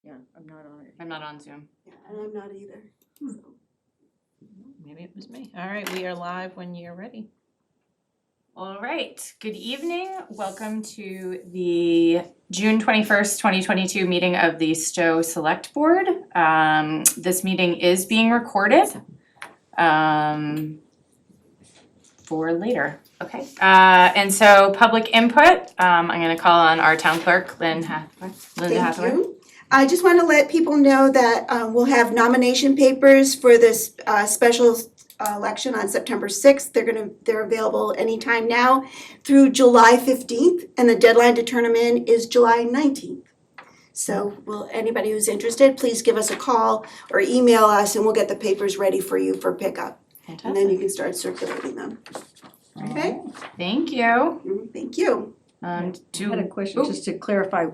Yeah, I'm not on it. I'm not on Zoom. Yeah, and I'm not either. So. Maybe it was me. All right, we are live when you're ready. All right, good evening. Welcome to the June 21st, 2022 meeting of the Stow Selectboard. This meeting is being recorded for later. Okay, and so public input, I'm gonna call on our town clerk, Linda Hathaway. Thank you. I just want to let people know that we'll have nomination papers for this special election on September 6th. They're available anytime now through July 15th, and the deadline to turn them in is July 19th. So anybody who's interested, please give us a call or email us and we'll get the papers ready for you for pickup. Fantastic. And then you can start circulating them. Okay? Thank you. Thank you. I had a question just to clarify.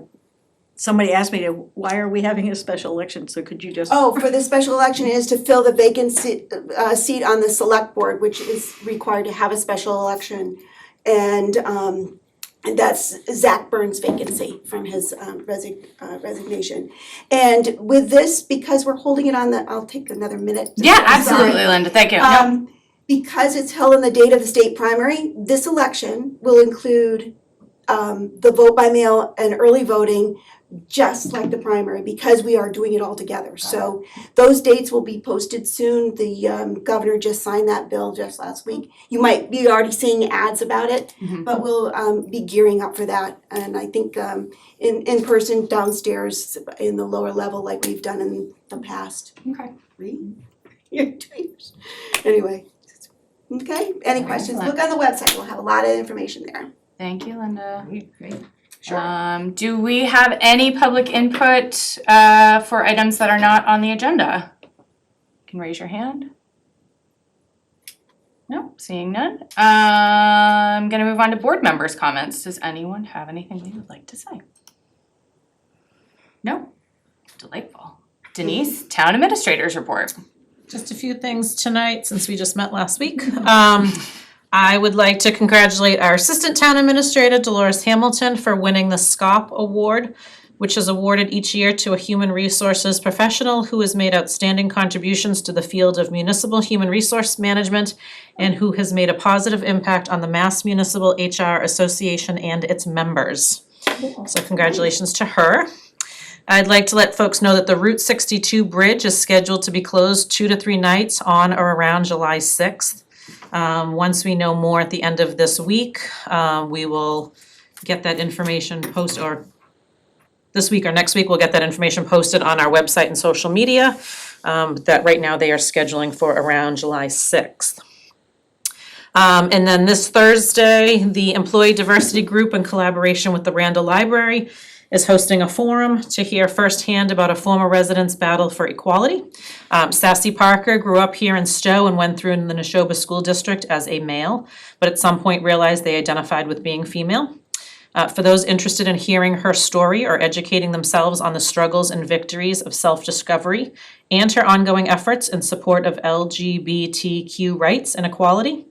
Somebody asked me why are we having a special election? So could you just? Oh, for the special election is to fill the vacant seat on the select board, which is required to have a special election. And that's Zach Burns' vacancy from his resignation. And with this, because we're holding it on I'll take another minute. Yeah, absolutely, Linda, thank you. Because it's held on the date of the state primary, this election will include the vote by mail and early voting, just like the primary, because we are doing it all together. So those dates will be posted soon. The governor just signed that bill just last week. You might be already seeing ads about it, but we'll be gearing up for that. And I think in person downstairs in the lower level, like we've done in the past. Okay. 2 years. Anyway, okay. Any questions? Look on the website. We'll have a lot of information there. Thank you, Linda. Great. Sure. Do we have any public input for items that are not on the agenda? You can raise your hand. No, seeing none. I'm gonna move on to board members' comments. Does anyone have anything they would like to say? No? Delightful. Denise, town administrators report. Just a few things tonight since we just met last week. I would like to congratulate our Assistant Town Administrator, Dolores Hamilton, for winning the SCOP Award, which is awarded each year to a human resources professional who has made outstanding contributions to the field of municipal human resource management and who has made a positive impact on the Mass Municipal HR Association and its members. So congratulations to her. I'd like to let folks know that the Route 62 bridge is scheduled to be closed 2 to 3 nights on or around July 6th. Once we know more at the end of this week, we will get that information or this week or next week, we'll get that information posted on our website and social media. That right now they are scheduling for around July 6th. And then this Thursday, the Employee Diversity Group in collaboration with the Randall Library is hosting a forum to hear firsthand about a former resident's battle for equality. Sassy Parker grew up here in Stow and went through in the Neshoba School District as a male, but at some point realized they identified with being female. For those interested in hearing her story or educating themselves on the struggles and victories of self-discovery and her ongoing efforts in support of LGBTQ rights and equality,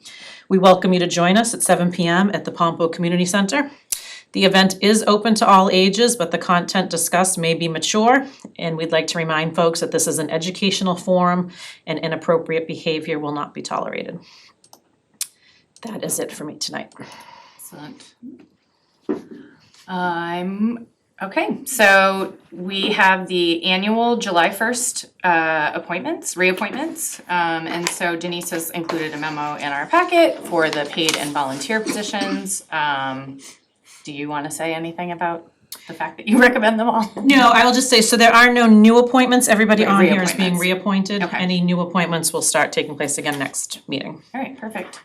we welcome you to join us at 7 p.m. at the Pompo Community Center. The event is open to all ages, but the content discussed may be mature, and we'd like to remind folks that this is an educational forum and inappropriate behavior will not be tolerated. That is it for me tonight. Excellent. Okay, so we have the annual July 1st reappointments. And so Denise has included a memo in our packet for the paid and volunteer positions. Do you want to say anything about the fact that you recommend them all? No, I will just say, so there are no new appointments. Everybody on here is being Reappointments. reappointed. Okay. Any new appointments will start taking place again next meeting. All right, perfect.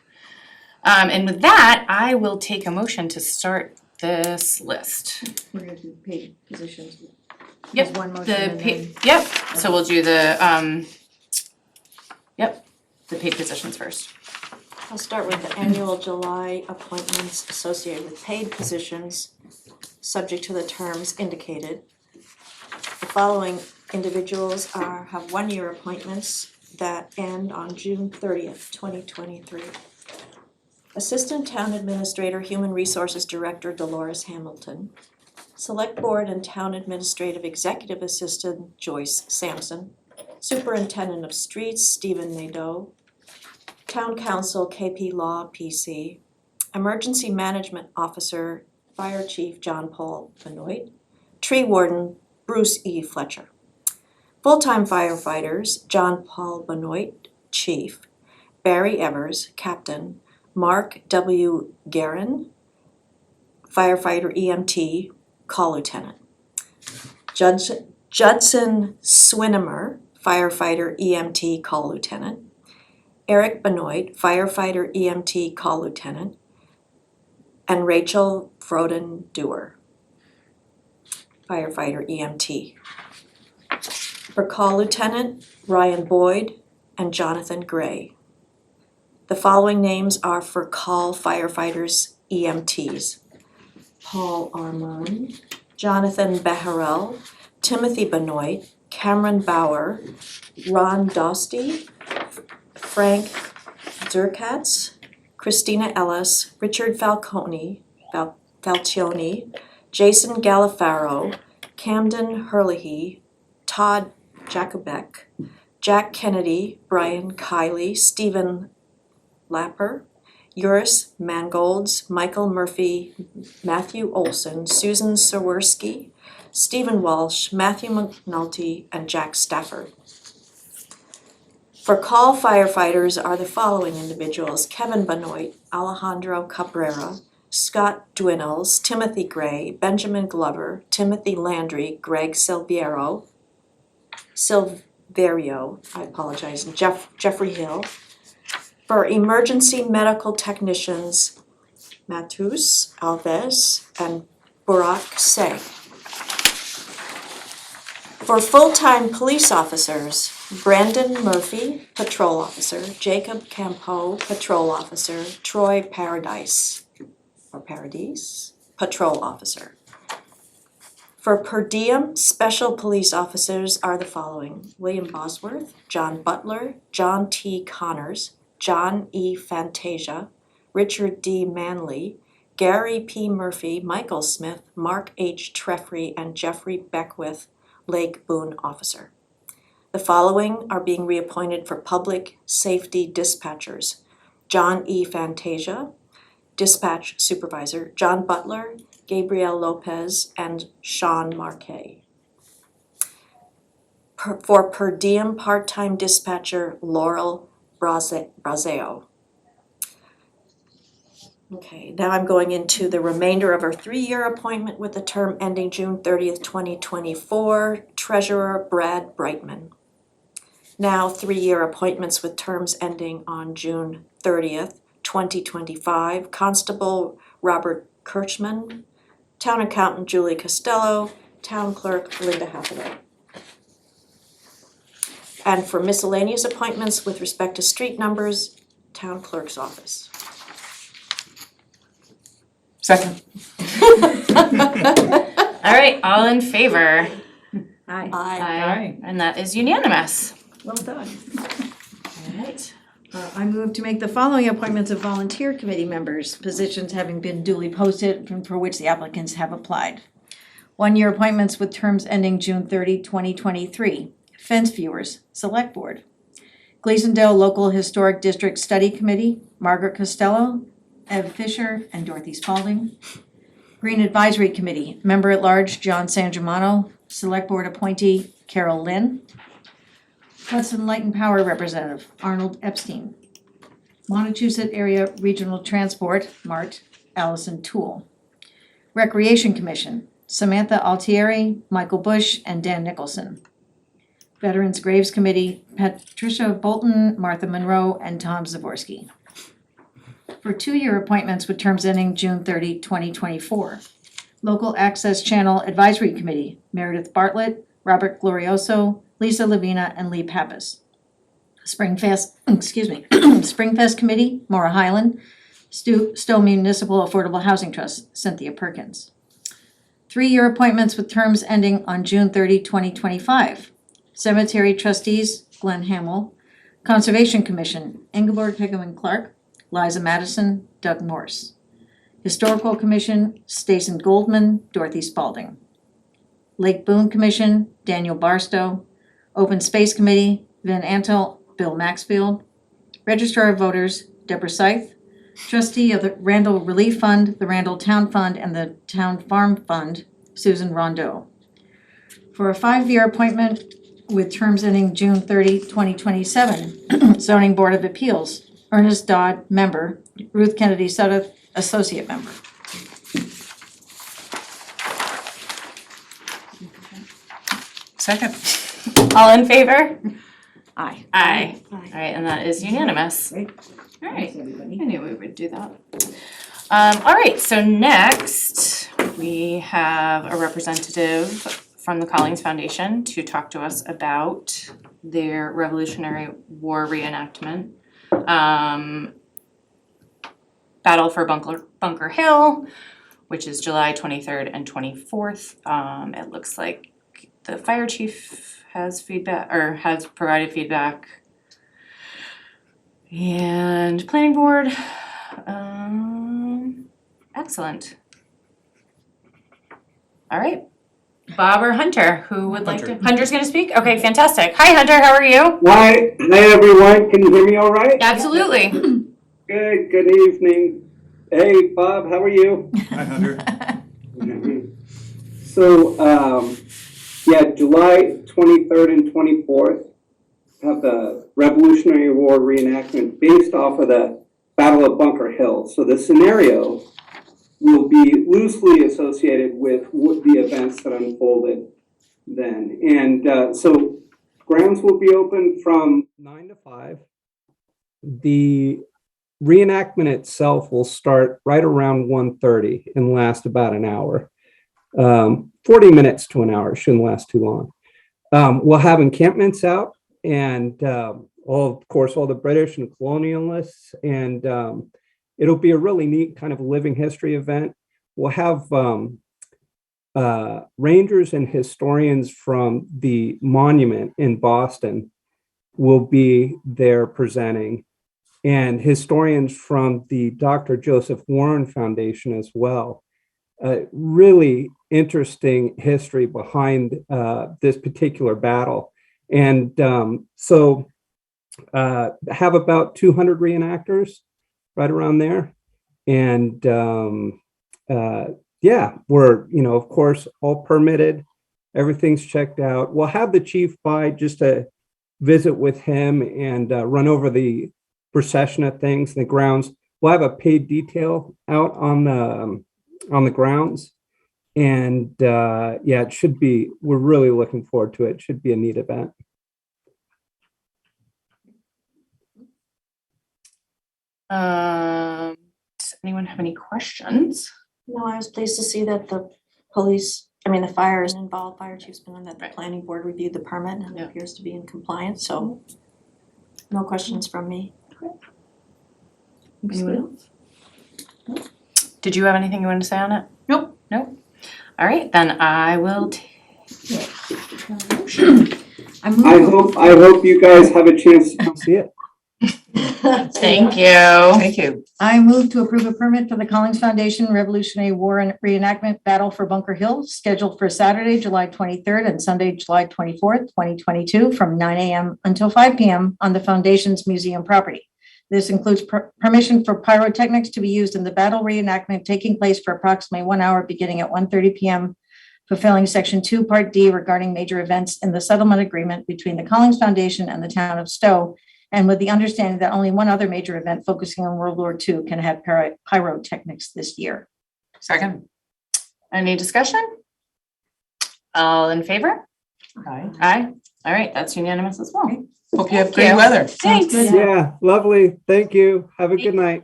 And with that, I will take a motion to start this list. We're gonna do paid positions. Yep, There's one motion and then- Yep, so we'll do the paid positions first. I'll start with the annual July appointments associated with paid positions, subject to the terms indicated. The following individuals have 1-year appointments that end on June 30th, 2023. Assistant Town Administrator, Human Resources Director Dolores Hamilton. Select Board and Town Administrative Executive Assistant Joyce Sampson, Superintendent of Streets Stephen Nadeau, Town Council KP Law PC, Emergency Management Officer Fire Chief John Paul Benoit, Tree Warden Bruce E. Fletcher. Full-time firefighters John Paul Benoit, Chief, Barry Evers, Captain, Mark W. Guerin, firefighter EMT, Call Lieutenant. Judson Swinimer, firefighter EMT, Call Lieutenant. Eric Benoit, firefighter EMT, Call Lieutenant. And Rachel Froden Dewar, firefighter EMT. For Call Lieutenant, Ryan Boyd and Jonathan Gray. The following names are for call firefighters EMTs. Paul Armand, Jonathan Beharel, Timothy Benoit, Cameron Bauer, Ron Dosty, Frank Zerkatz, Christina Ellis, Richard Falcioni, Jason Galafaro, Camden Herlihy, Todd Jacobek, Jack Kennedy, Brian Kiley, Stephen Lapper, Uris Mangolds, Michael Murphy, Matthew Olson, Susan Sawerski, Stephen Walsh, Matthew McNulty, and Jack Stafford. For call firefighters are the following individuals: Kevin Benoit, Alejandro Cabrera, Scott Dwinnells, Timothy Gray, Benjamin Glover, Timothy Landry, Greg Silverio, and Jeffrey Hill. For emergency medical technicians, Matus Alves and Burak Sey. For full-time police officers, Brandon Murphy, Patrol Officer, Jacob Campo, Patrol Officer, Troy Paradise, Patrol Officer. For per diem, special police officers are the following: William Bosworth, John Butler, John T. Connors, John E. Fantasia, Richard D. Manley, Gary P. Murphy, Michael Smith, Mark H. Treffry, and Jeffrey Beckwith, Lake Boone Officer. The following are being reappointed for public safety dispatchers: John E. Fantasia, Dispatch Supervisor, John Butler, Gabriel Lopez, and Sean Marquet. For per diem part-time dispatcher, Laurel Brazeo. Okay, now I'm going into the remainder of our 3-year appointment with the term ending June 30th, 2024, Treasurer Brad Brightman. Now 3-year appointments with terms ending on June 30th, 2025, Constable Robert Kirchman, Town Accountant Julie Costello, Town Clerk Linda Hathaway. And for miscellaneous appointments with respect to street numbers, Town Clerk's Office. Second. All right, all in favor? Aye. Aye. And that is unanimous. Well done. All right. I move to make the following appointments of volunteer committee members, positions having been duly posted and for which the applicants have applied. 1-year appointments with terms ending June 30, 2023. Fence Viewers, Select Board. Gleasondale Local Historic District Study Committee, Margaret Costello, Ev Fisher, and Dorothy Spalding. Green Advisory Committee, Member-at-Large John San Germano, Select Board appointee Carol Lynn. Hudson Light and Power Representative Arnold Epstein. Montechusett Area Regional Transport, MART, Allison Toole. Recreation Commission, Samantha Altieri, Michael Bush, and Dan Nicholson. Veterans Graves Committee, Patricia Bolton, Martha Monroe, and Tom Zaborski. For 2-year appointments with terms ending June 30, 2024. Local Access Channel Advisory Committee, Meredith Bartlett, Robert Glorioso, Lisa Lavina, and Lee Pappas. Springfest Committee, Maura Highland. Stow Municipal Affordable Housing Trust, Cynthia Perkins. 3-year appointments with terms ending on June 30, 2025. Cemetery Trustees, Glenn Hamill. Conservation Commission, Ingeborg Hickman Clark, Liza Madison, Doug Morse. Historical Commission, Stacey Goldman, Dorothy Spalding. Lake Boone Commission, Daniel Barstow. Open Space Committee, Vin Antal, Bill Maxfield. Registrar of Voters, Deborah Seith. Trustee of the Randall Relief Fund, the Randall Town Fund, and the Town Farm Fund, Susan Rondeau. For a 5-year appointment with terms ending June 30, 2027, Zoning Board of Appeals, Ernest Dodd, member, Ruth Kennedy Sudduth, associate member. Second. All in favor? Aye. Aye. Aye. All right, and that is unanimous. Great. All right, Thanks, I everybody. knew we would do that. All right, so next, we have a representative from the Collings Foundation to talk to us about their Revolutionary War Re-enactment. Battle for Bunker Hill, which is July 23rd and 24th. It looks like the fire chief has feedback, or has provided feedback. And planning board, excellent. All right, Bob or Hunter, who would like to, Hunter. Hunter's gonna speak? Okay, fantastic. Hi Hunter, how are you? Hi everyone, can you hear me all right? Absolutely. Good evening. Hey Bob, how are you? Hi, Hunter. So, July 23rd and 24th have the Revolutionary War Re-enactment based off of the Battle of Bunker Hill. So the scenario will be loosely associated with the events that unfolded then. And so grounds will be open from 9 to 5. The reenactment itself will start right around 1:30 and last about an hour. 40 minutes to an hour, shouldn't last too long. We'll have encampments out and all the British and colonialists, and it'll be a really neat kind of living history event. We'll have rangers and historians from the monument in Boston will be there presenting, and historians from the Dr. Joseph Warren Foundation as well. Really interesting history behind this particular battle. And have about 200 reenactors right around there. And we're, of course, all permitted. Everything's checked out. We'll have the chief by just to visit with him and run over the procession of things, the grounds. We'll have a paid detail out on the grounds. And it should be, we're really looking forward to it. It should be a neat event. Does anyone have any questions? No, I was pleased to see that the the fire is involved, fire chief's been on that, the Right. planning board reviewed the permit and it Yeah. appears to be in compliance, so no questions from me. Anyone else? Did you have anything you wanted to say on it? Nope. Nope. All right, then I will take I I hope you guys have a chance to come see it. Thank you. Thank you. I move to approve a permit for the Collings Foundation Revolutionary War Re-enactment Battle for Bunker Hill, scheduled for Saturday, July 23rd and Sunday, July 24th, 2022, from 9 a.m. until 5 p.m. on the Foundation's museum property. This includes permission for pyrotechnics to be used in the battle reenactment taking place for approximately 1 hour beginning at 1:30 p.m., fulfilling Section 2, Part D regarding major events in the settlement agreement between the Collings Foundation and the town of Stow, and with the understanding that only one other major event focusing on World War II can have pyrotechnics this year. Second. Any discussion? All in favor? Hi. Aye. All right, that's unanimous as well. Hope you have Thank great you. weather. Thanks. good. Yeah, lovely. Thank you. Have a good night.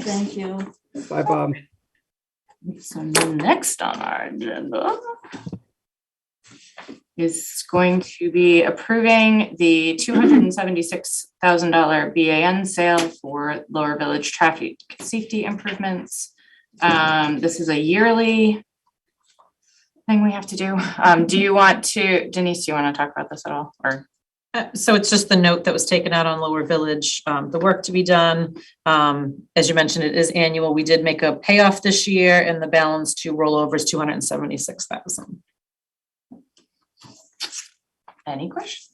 Thank you. Bye, Bob. So next on our agenda is going to be approving the $276,000 BAN sale for Lower Village traffic safety improvements. This is a yearly thing we have to do. Do you want to, Denise, do you want to talk about this at all, or? So it's just the note that was taken out on Lower Village, the work to be done. As you mentioned, it is annual. We did make a payoff this year and the balance to roll over is 276,000. Any questions?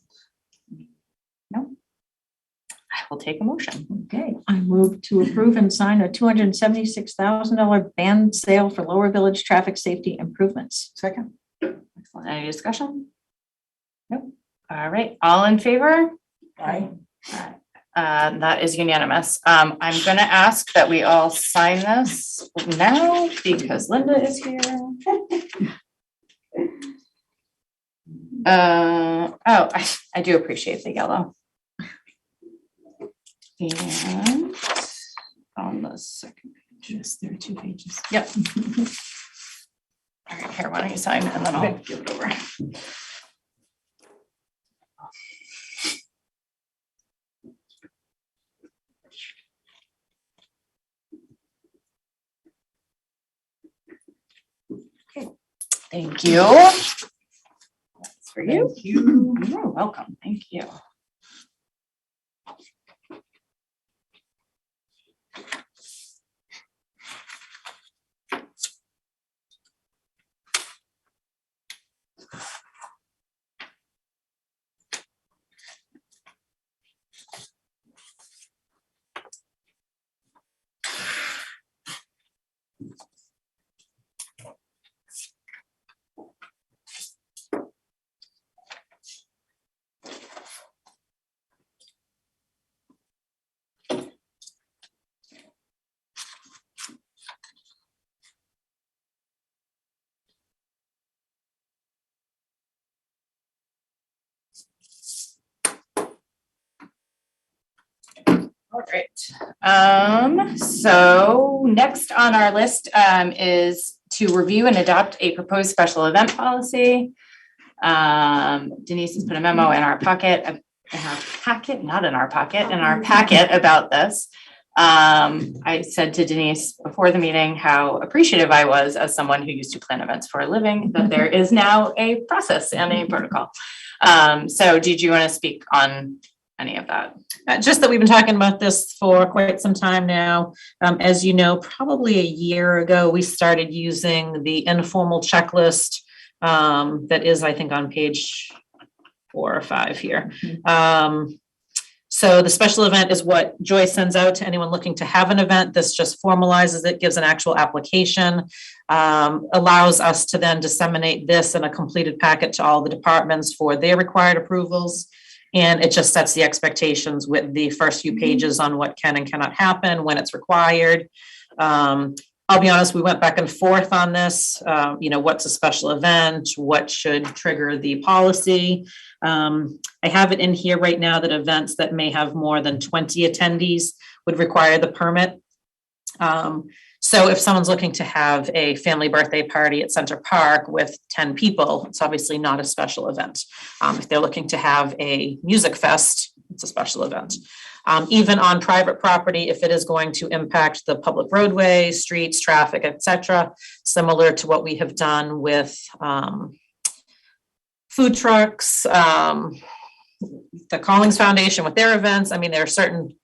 No? I will take a motion. Okay, I move to approve and sign a $276,000 band sale for Lower Village traffic safety improvements. Second. Excellent. Any discussion? Nope. All right, all in favor? Aye. That is unanimous. I'm gonna ask that we all sign this now because Linda is here. I do appreciate the yellow. And on the second page. Yes, there are 2 pages. Yep. All right, here, why don't you sign and then I'll give it over. Okay, thank you. That's for you. Thank you. You're welcome, thank you. All right. So next on our list is to review and adopt a proposed special event policy. Denise has put a memo in our packet, not in our pocket, in our packet about this. I said to Denise before the meeting how appreciative I was as someone who used to plan events for a living, that there is now a process and a protocol. So did you want to speak on any of that? Just that we've been talking about this for quite some time now. As you know, probably a year ago, we started using the informal checklist that is, I think, on page 4 or 5 here. So the special event is what Joy sends out to anyone looking to have an event. This just formalizes it, gives an actual application, allows us to then disseminate this in a completed packet to all the departments for their required approvals. And it just sets the expectations with the first few pages on what can and cannot happen, when it's required. I'll be honest, we went back and forth on this. What's a special event? What should trigger the policy? I have it in here right now that events that may have more than 20 attendees would require the permit. So if someone's looking to have a family birthday party at Center Park with 10 people, it's obviously not a special event. If they're looking to have a music fest, it's a special event. Even on private property, if it is going to impact the public roadway, streets, traffic, etc., similar to what we have done with food trucks, the Collings Foundation with their events. I mean, there are certain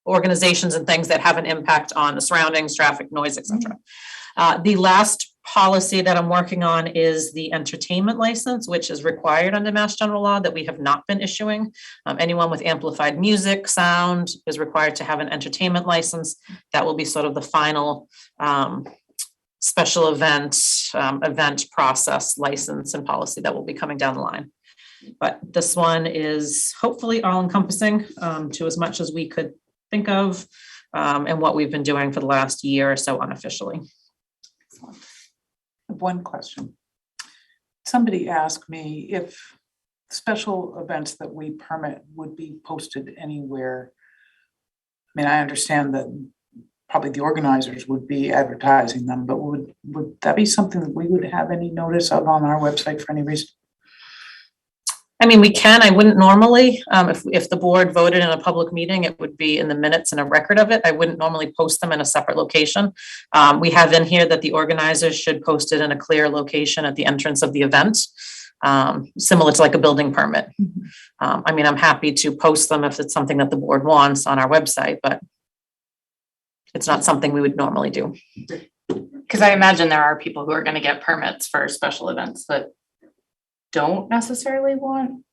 organizations and things that have an impact on the surroundings, traffic, noise, etc. The last policy that I'm working on is the entertainment license, which is required under Mass General Law that we have not been issuing. Anyone with amplified music, sound is required to have an entertainment license. That will be sort of the final special event process license and policy that will be coming down the line. But this one is hopefully all encompassing to as much as we could think of and what we've been doing for the last year or so unofficially. I have one question. Somebody asked me if special events that we permit would be posted anywhere. I mean, I understand that probably the organizers would be advertising them, but would that be something that we would have any notice of on our website for any reason? I mean, we can. I wouldn't normally. If the board voted in a public meeting, it would be in the minutes and a record of it. I wouldn't normally post them in a separate location. We have in here that the organizers should post it in a clear location at the entrance of the event. similar to like a building permit. I mean, I'm happy to post them if it's something that the board wants on our website, but it's not something we would normally do. Because I imagine there are people who are gonna get permits for special events that don't necessarily want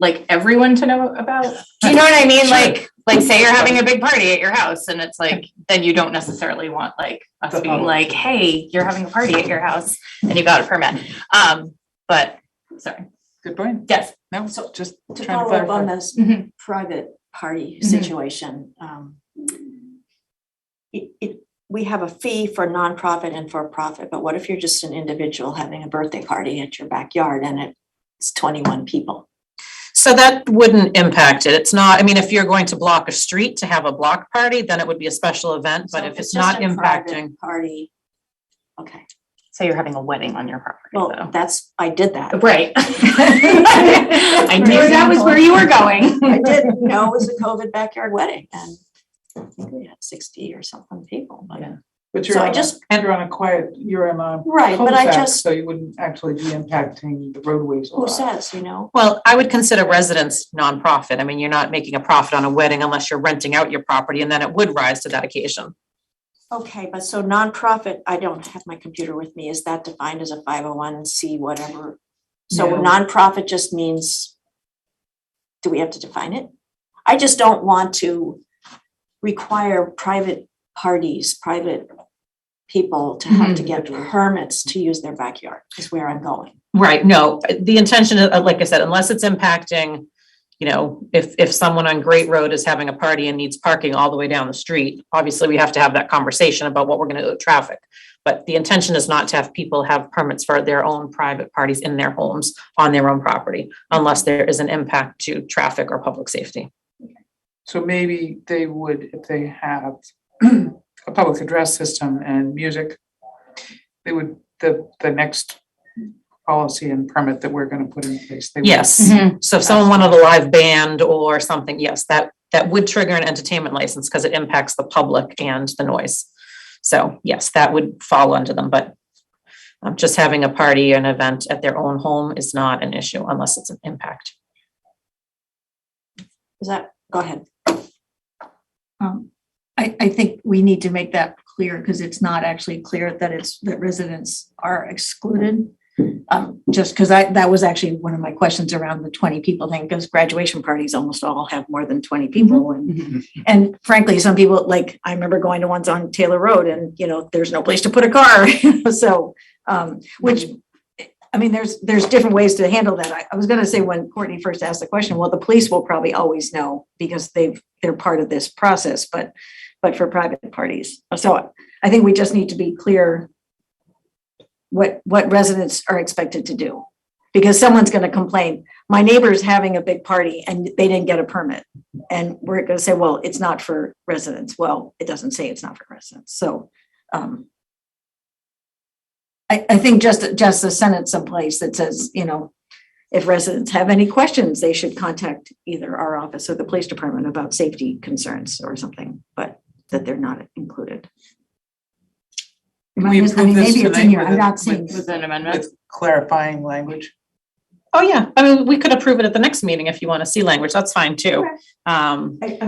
like everyone to know about. Do you know what I mean? Like say you're having a big party at your house and it's like, then you don't necessarily want like us The being public. like, hey, you're having a party at your house and you got a permit. But, sorry, Good point. yes. No, So, just To trying to follow up on clarify. this Mhm. private party Mhm. situation, we have a fee for nonprofit and for profit, but what if you're just an individual having a birthday party at your backyard and it's 21 people? So that wouldn't impact it. It's not, I mean, if you're going to block a street to have a block party, then it would be a special event, but So if it's just not a private impacting. Party, okay, So you're having a wedding on your property well, though. I did that. Right. I knew that was where you were going. I did, you know, it was a COVID backyard wedding and I think we had 60 or something people, but. Yeah. But So you're I on just- you're on a quiet, you're on a Right, but I cul-de-sac, just, so you wouldn't actually be impacting the roadways a who lot. says, you know? Well, I would consider residents nonprofit. I mean, you're not making a profit on a wedding unless you're renting out your property, and then it would rise to that occasion. Okay, but so nonprofit, I don't have my computer with me, is that defined as a 501c whatever? So No. nonprofit just means, do we have to define it? I just don't want to require private parties, private people to have to get permits to use their backyard, is where I'm going. Right, no, the intention is, like I said, unless it's impacting, you know, if someone on Great Road is having a party and needs parking all the way down the street, obviously we have to have that conversation about what we're gonna do with traffic. But the intention is not to have people have permits for their own private parties in their homes on their own property, unless there is an impact to traffic or public safety. So maybe they would, if they have a public address system and music, they would, the next policy and permit that we're gonna put in place, they would. Yes, so if someone wanted a live band or something, yes, that would trigger an entertainment license because it impacts the public and the noise. So yes, that would fall under them, but just having a party, an event at their own home is not an issue unless it's an impact. Is that, go ahead. I think we need to make that clear because it's not actually clear that residents are excluded. Just because that was actually one of my questions around the 20 people thing, because graduation parties almost all have more than 20 people. And frankly, some people, like, I remember going to ones on Taylor Road and, you know, there's no place to put a car. So, which, I mean, there's different ways to handle that. I was gonna say when Courtney first asked the question, well, the police will probably always know because they're part of this process, but for private parties. So I think we just need to be clear what residents are expected to do. Because someone's gonna complain, my neighbor's having a big party and they didn't get a permit. And we're gonna say, well, it's not for residents. Well, it doesn't say it's not for residents. So I think just a sentence someplace that says, you know, if residents have any questions, they should contact either our office or the police department about safety concerns or something, but that they're not included. Can we approve this Maybe it's in here, tonight I'm not seeing. With an amendment. with clarifying language? Oh, yeah, I mean, we could approve it at the next meeting if you want to see language, that's fine too. I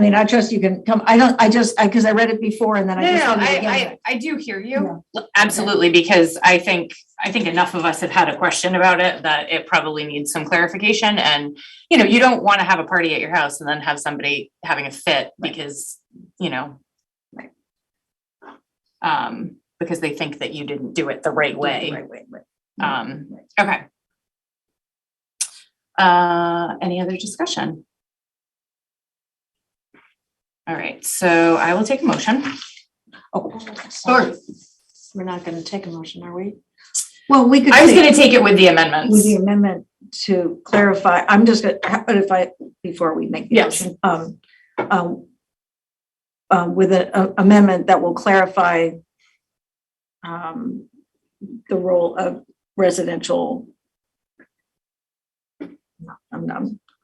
mean, I trust you can come, because I read it before and then I No, just. no, read it again. I do hear you, absolutely, because I think enough of us have had a question about it, that it probably needs some clarification, and, you know, you don't wanna have a party at your house and then have somebody having a fit because, you know. Right. Because they think that you didn't do it the right way. Right. Okay. Any other discussion? All right, so I will take a motion. Or, we're not gonna take a motion, are we? Well, we could. I was say- gonna take it with the With the amendments. amendment to clarify, I'm just gonna, if I, before we make the Yes. motion. With an amendment that will clarify the role of residential.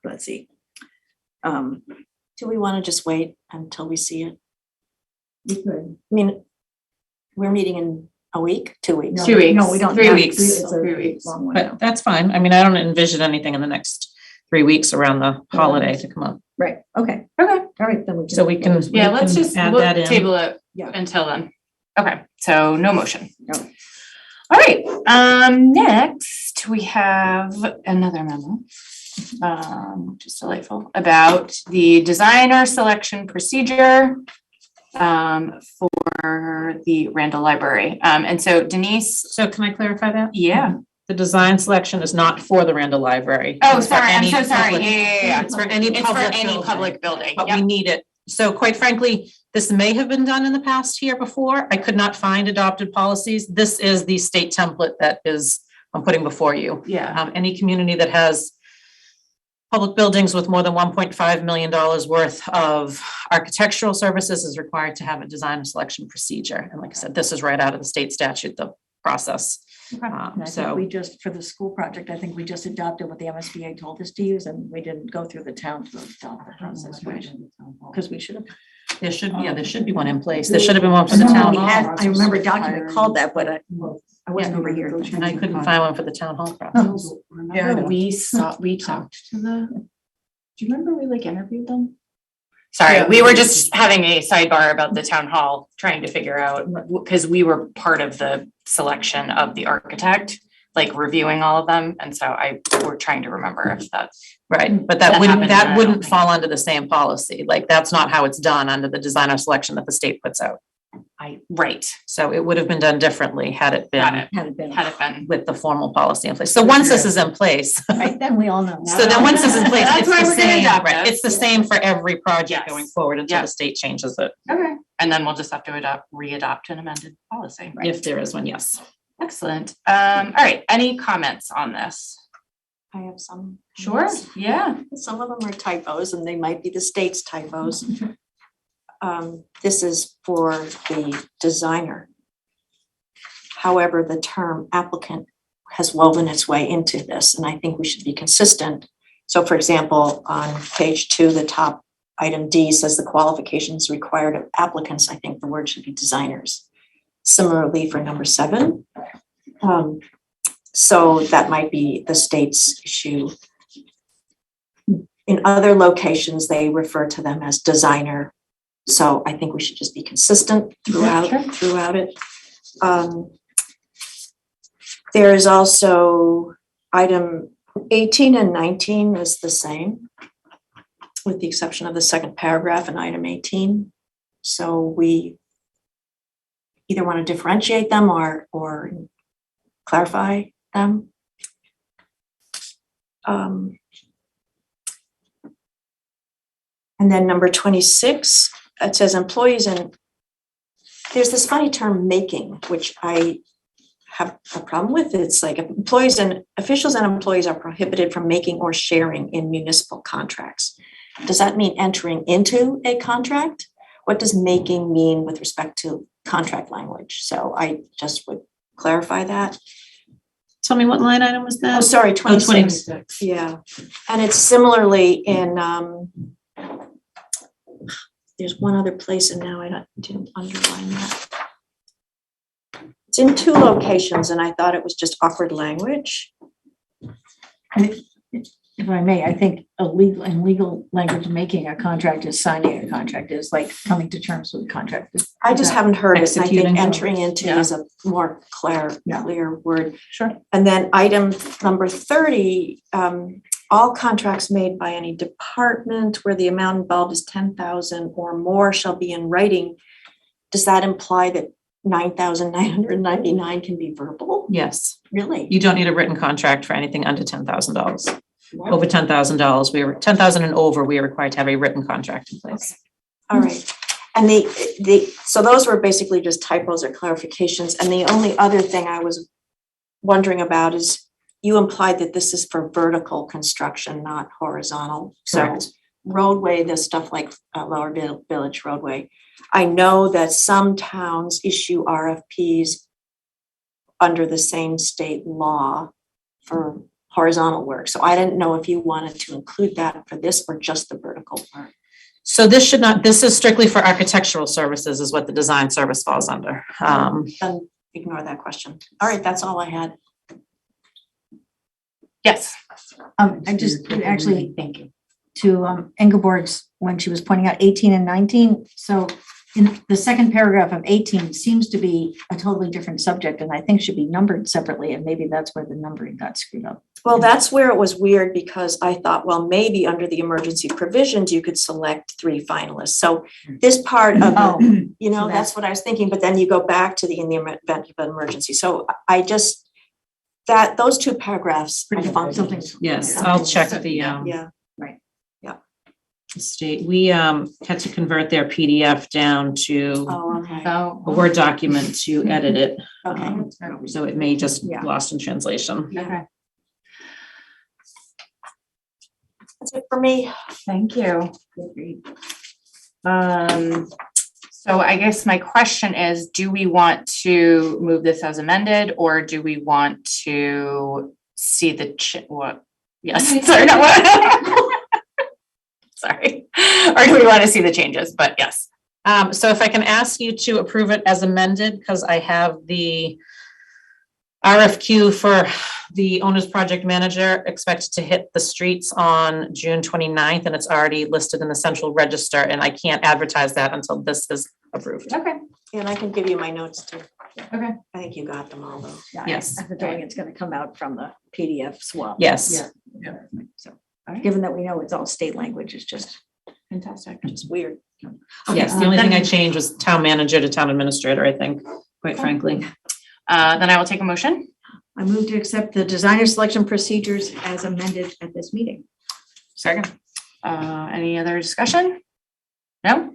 Let's see. Do we wanna just wait until we see it? We could. I mean, we're meeting in A week, 2 weeks? 2 weeks. No, we don't. 3 have- weeks. It's a 3 weeks. long one now. But that's fine. I mean, I don't envision anything in the next 3 weeks around the holiday to come up. Right, okay, Okay. all right, then we can. So we can. Yeah, we let's can just, add we'll that in. table it Yeah. until then. Okay, so no motion. No. All right, next we have another memo, which is delightful, about the designer selection procedure for the Randall Library. And so Denise, So can I clarify that? yeah. The design selection is not for the Randall Library. Oh, It's for sorry, I'm any so sorry. public- Yeah. It's for any It's for public any building. public building. But we Yep. need it. So quite frankly, this may have been done in the past here before. I could not find adopted policies. This is the state template that I'm putting before you. Yeah. Any community that has public buildings with more than $1.5 million worth of architectural services is required to have a design and selection procedure. And like I said, this is right out of the state statute, the process. And I think So we just, for the school project, I think we just adopted what the MSBA told us to use, and we didn't go through the town to adopt the process, right? Because we should have. there should be one in place. There should have been one for the town hall. I remember a document called that, but I wasn't over here. And I couldn't find one for the town hall process. Yeah, I know. We talked to do you remember we like interviewed them? Sorry, we were just having a sidebar about the town hall, trying to figure out, because we were part of the selection of the architect, like reviewing all of them, and so we're trying to remember if that's. Right, but That that happened, wouldn't fall under the same policy. Like, that's not how it's done under the designer selection that the state puts out. Right, So it would have been done differently had it got been it, Had it been, had it been. with the formal policy in place. So once this is in place, right, then we all know. so then once this is in place, That's it's why the we're gonna same, adopt right? this. It's the same for every project Yes. going forward until Yeah. the state changes it, Okay. And then we'll just have to re-adopt an amended policy. if there is one, yes. Excellent. All right, any comments on this? I have some. Sure, yeah. Some of them are typos and they might be the state's typos. This is for the designer. However, the term applicant has woven its way into this, and I think we should be consistent. So for example, on page 2, the top item D says the qualifications required of applicants. I think the word should be designers. Similarly for number 7. So that might be the state's issue. In other locations, they refer to them as designer. So I think we should just be consistent throughout it. There is also item 18 and 19 is the same, with the exception of the second paragraph in item 18. So we either want to differentiate them or clarify them. And then number 26, it says employees, and there's this funny term making, which I have a problem with. It's like employees and officials and employees are prohibited from making or sharing in municipal contracts. Does that mean entering into a contract? What does making mean with respect to contract language? So I just would clarify that. Tell me what line item was that? Oh, sorry, 26. 26. Yeah, and it's similarly in, there's one other place and now I didn't underline that. It's in 2 locations and I thought it was just awkward language. And if I may, I think legal language, making a contract is signing a contract, is like coming to terms with a contract. I just haven't heard it, and I Executing. think entering into Yeah. is a more Yeah. clear word. Sure. And then item number 30, all contracts made by any department where the amount involved is 10,000 or more shall be in writing. Does that imply that 9,999 can be verbal? Yes, Really? you don't need a written contract for anything under $10,000. Over $10,000, 10,000 and over, we are required to have a written contract in place. All right. And so those were basically just typos or clarifications. And the only other thing I was wondering about is you implied that this is for vertical construction, not horizontal. So Correct. roadway, this stuff like Lower Village roadway. I know that some towns issue RFPs under the same state law for horizontal work. So I didn't know if you wanted to include that for this or just the vertical part. So this is strictly for architectural services is what the design service falls under. Then ignore that question. All right, that's all I had. Yes. I just, actually, Thank you. to Ingeborg's, when she was pointing out 18 and 19, so in the second paragraph of 18 seems to be a totally different subject, and I think should be numbered separately, and maybe that's where the numbering got screwed up. Well, that's where it was weird because I thought, well, maybe under the emergency provisions, you could select 3 finalists. So this part of, Oh, you know, so that's what I was thinking, but then you go back to in the event of an emergency. So I just, those 2 paragraphs are funky. something. Yes, I'll check the Yeah, state. We had to convert their PDF down to oh, okay, So. a Word document to edit it. okay. So it may just Yeah. lost in translation. Okay, That's it for me. thank you. So I guess my question is, do we want to move this as amended, or do we want to see the what? Yes, sorry, not what? Sorry. Or do we want to see the changes? But yes. So if I can ask you to approve it as amended, because I have the RFQ for the owner's project manager expected to hit the streets on June 29th, and it's already listed in the central register, and I can't advertise that until this is approved. Okay. And I can give you my notes too. Okay. I think you got them all though. Yeah, Yes. I have a feeling it's gonna come out from the PDF swap. Yes. So, given that we know it's all state language, it's just. Fantastic. It's weird. Yes, the only thing I changed was town manager to town administrator, I think, quite frankly. Then I will take a motion. I move to accept the designer selection procedures as amended at this meeting. Second. Any other discussion? No?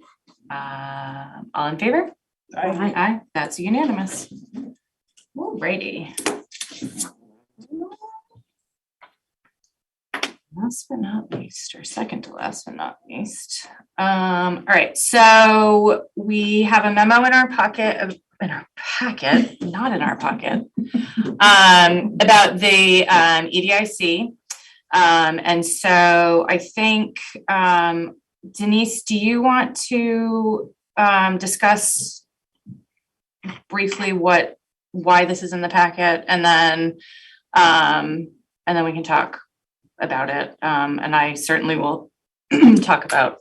All in favor? Aye, that's unanimous. Alrighty. Last but not least, or second to last but not least. All right, so we have a memo in our packet, not in our pocket, about the EDIC. And so I think, Denise, do you want to discuss briefly why this is in the packet, and then we can talk about it. And I certainly will talk about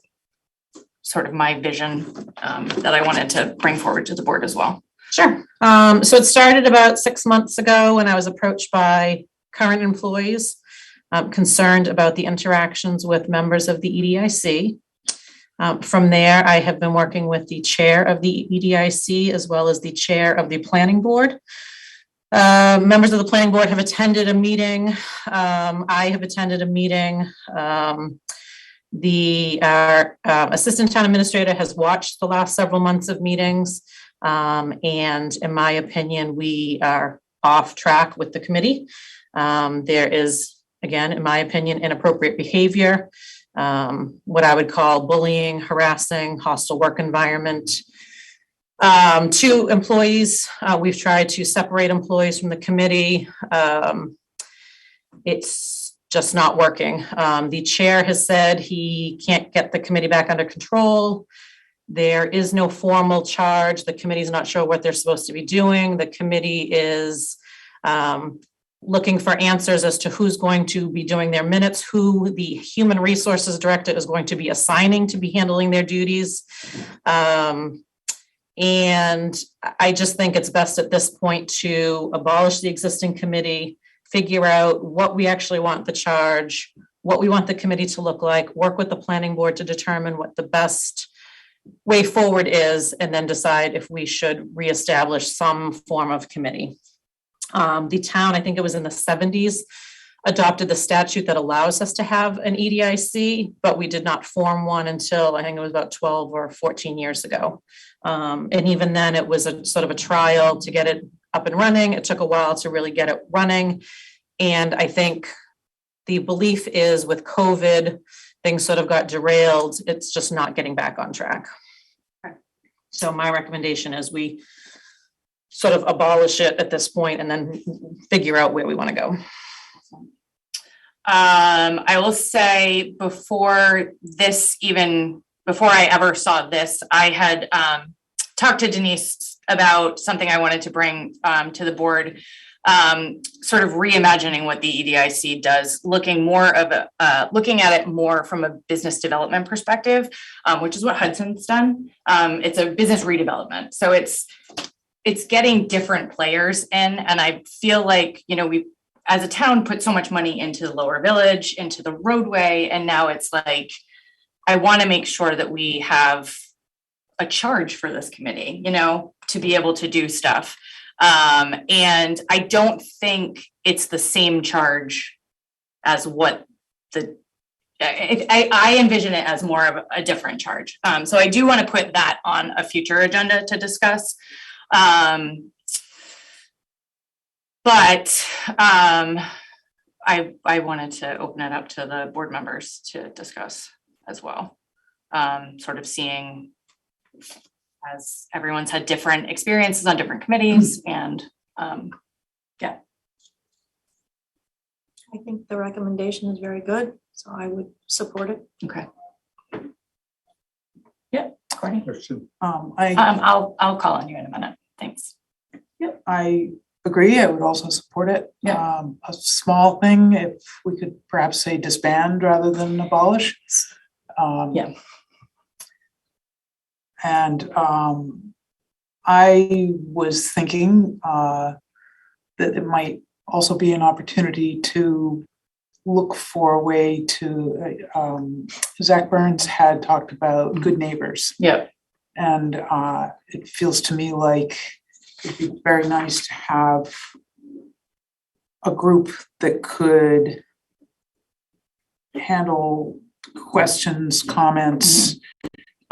sort of my vision that I wanted to bring forward to the board as well. Sure. So it started about 6 months ago when I was approached by current employees concerned about the interactions with members of the EDIC. From there, I have been working with the chair of the EDIC as well as the chair of the planning board. Members of the planning board have attended a meeting. I have attended a meeting. Our assistant town administrator has watched the last several months of meetings. And in my opinion, we are off track with the committee. There is, again, in my opinion, inappropriate behavior, what I would call bullying, harassing, hostile work environment. To employees, we've tried to separate employees from the committee. It's just not working. The chair has said he can't get the committee back under control. There is no formal charge. The committee's not sure what they're supposed to be doing. The committee is looking for answers as to who's going to be doing their minutes, who the human resources director is going to be assigning to be handling their duties. And I just think it's best at this point to abolish the existing committee, figure out what we actually want the charge, what we want the committee to look like, work with the planning board to determine what the best way forward is, and then decide if we should reestablish some form of committee. The town, I think it was in the 70s, adopted the statute that allows us to have an EDIC, but we did not form one until I think it was about 12 or 14 years ago. And even then it was a sort of a trial to get it up and running. It took a while to really get it running. And I think the belief is with COVID, things sort of got derailed. It's just not getting back on track. So my recommendation is we sort of abolish it at this point and then figure out where we want to go. I will say before I ever saw this, I had talked to Denise about something I wanted to bring to the board, sort of reimagining what the EDIC does, looking at it more from a business development perspective, which is what Hudson's done. It's a business redevelopment, so it's getting different players in, and I feel like, you know, we as a town put so much money into the lower village, into the roadway, and now it's like, I want to make sure that we have a charge for this committee, you know, to be able to do stuff. And I don't think it's the same charge as what I envision it as more of a different charge. So I do want to put that on a future agenda to discuss. But I wanted to open it up to the board members to discuss as well. Sort of seeing, as everyone's had different experiences on different committees, and yeah. I think the recommendation is very good, so I would support it. Okay. Yeah, Courtney. I'll call on you in a minute. Thanks. I agree. I would also support it. Yeah. A small thing, if we could perhaps say disband rather than abolish. Yeah. And I was thinking that it might also be an opportunity to look for a way to, Zach Burns had talked about good neighbors. Yeah. And it feels to me like it'd be very nice to have a group that could handle questions, comments,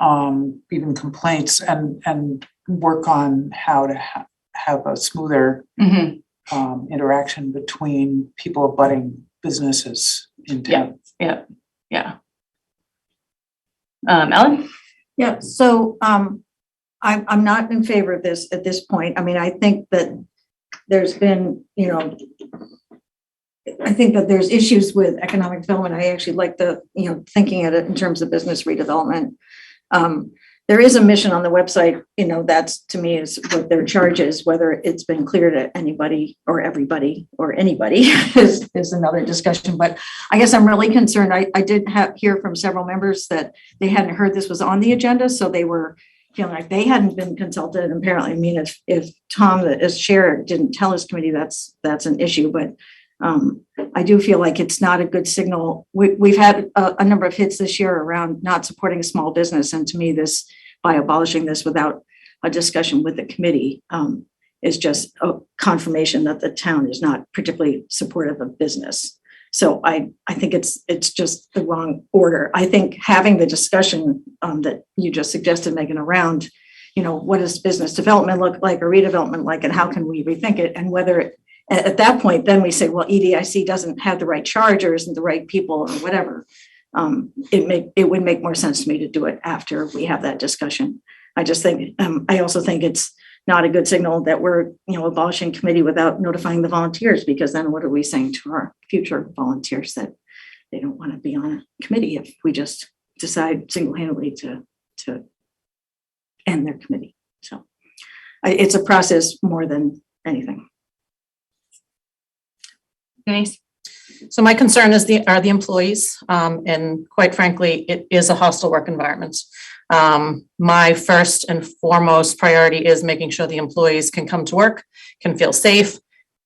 even complaints, and work on how to have a smoother interaction between people abutting businesses in town. Yeah. Ellen? Yeah, so I'm not in favor of this at this point. I mean, I think that there's been, you know, I think that there's issues with economic development. I actually like the, you know, thinking at it in terms of business redevelopment. There is a mission on the website, you know, that's to me is what their charge is. Whether it's been clear to anybody or everybody or anybody is another discussion. But I guess I'm really concerned. I did hear from several members that they hadn't heard this was on the agenda, so they were feeling like they hadn't been consulted. And apparently, I mean, if Tom as chair didn't tell his committee, that's an issue. But I do feel like it's not a good signal. We've had a number of hits this year around not supporting small business, and to me, this by abolishing this without a discussion with the committee is just a confirmation that the town is not particularly supportive of business. So I think it's just the wrong order. I think having the discussion that you just suggested, Megan, around, you know, what does business development look like or redevelopment like, and how can we rethink it, and whether it, at that point, then we say, well, EDIC doesn't have the right charge or isn't the right people or whatever. It would make more sense to me to do it after we have that discussion. I just think, I also think it's not a good signal that we're, you know, abolishing committee without notifying the volunteers, because then what are we saying to our future volunteers that they don't want to be on a committee if we just decide single-handedly to end their committee? So it's a process more than anything. Denise? So my concern is are the employees, and quite frankly, it is a hostile work environment. My first and foremost priority is making sure the employees can come to work, can feel safe,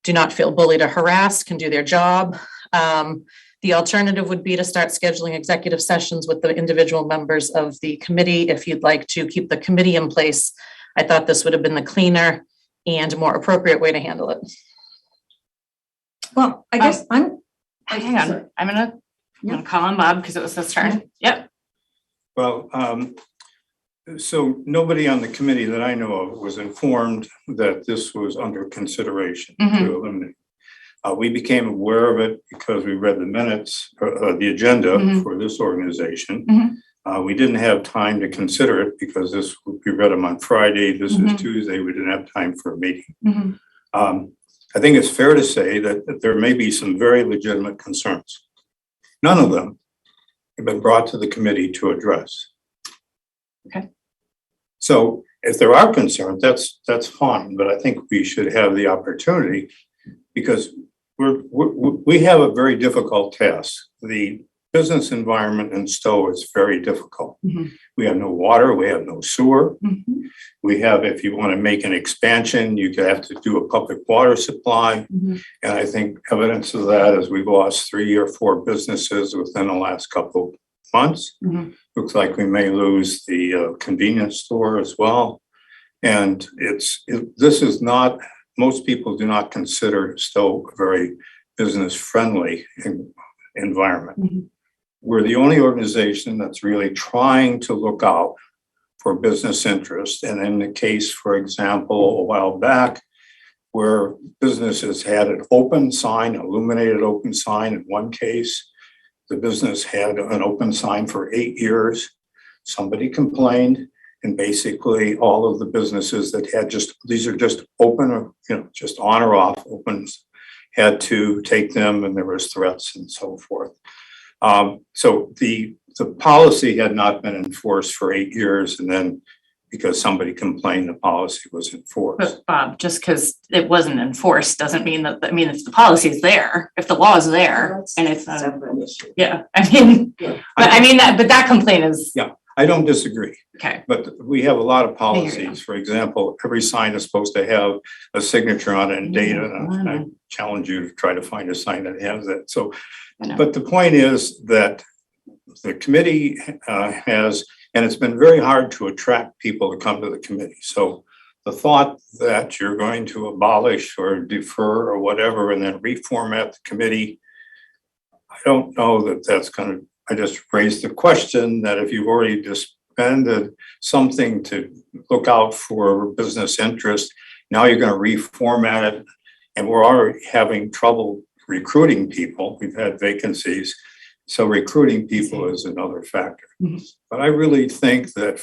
do not feel bullied or harassed, can do their job. The alternative would be to start scheduling executive sessions with the individual members of the committee. If you'd like to keep the committee in place, I thought this would have been the cleaner and more appropriate way to handle it. Well, I guess Hang on, I'm gonna call on Bob because it was his turn. Yep. Well, so nobody on the committee that I know of was informed that this was under consideration to eliminate. We became aware of it because we read the minutes, the agenda for this organization. We didn't have time to consider it because we read them on Friday. This is Tuesday. We didn't have time for a meeting. I think it's fair to say that there may be some very legitimate concerns. None of them have been brought to the committee to address. Okay. So if there are concerns, that's fine, but I think we should have the opportunity because we have a very difficult task. The business environment in Stow is very difficult. Mhm. We have no water, we have no sewer. Mhm. We have, if you want to make an expansion, you have to do a public water supply. Mhm. And I think evidence of that is we've lost 3 or 4 businesses within the last couple of months. Mhm. Looks like we may lose the convenience store as well. And this is not, most people do not consider Stow a very business-friendly environment. Mhm. We're the only organization that's really trying to look out for business interest. And in the case, for example, a while back, where businesses had an open sign, illuminated open sign in one case, the business had an open sign for 8 years. Somebody complained, and basically all of the businesses that had these are just open, just on or off opens, had to take them, and there was threats and so forth. So the policy had not been enforced for 8 years, and then because somebody complained, the policy was enforced. But Bob, just because it wasn't enforced doesn't mean that, I mean, if the policy is there, if the law is there, That's and it's a not, separate issue. yeah, I mean, Yeah. but I mean, that complaint is, Yeah, I don't disagree, okay. but we have a lot of you. policies. For example, every sign is supposed to have a signature on it and data. And I challenge you to try to find a sign that has that. So, I know. but the point is that the committee has, and it's been very hard to attract people to come to the committee. So the thought that you're going to abolish or defer or whatever and then reformat the committee, I don't know that that's going to, I just raised the question that if you've already disbanded something to look out for business interest, now you're going to reformat it. And we're already having trouble recruiting people. We've had vacancies. So recruiting people is another factor. Mhm. But I really think that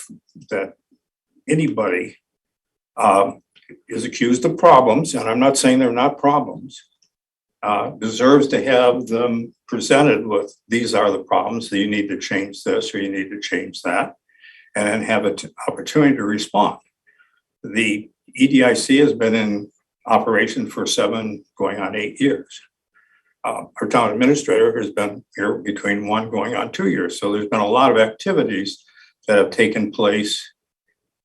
anybody is accused of problems, and I'm not saying they're not problems, deserves to have them presented with, these are the problems, that you need to change this or you need to change that, and then have an opportunity to respond. The EDIC has been in operation for 7, going on 8 years. Our town administrator has been here between 1 going on 2 years. So there's been a lot of activities that have taken place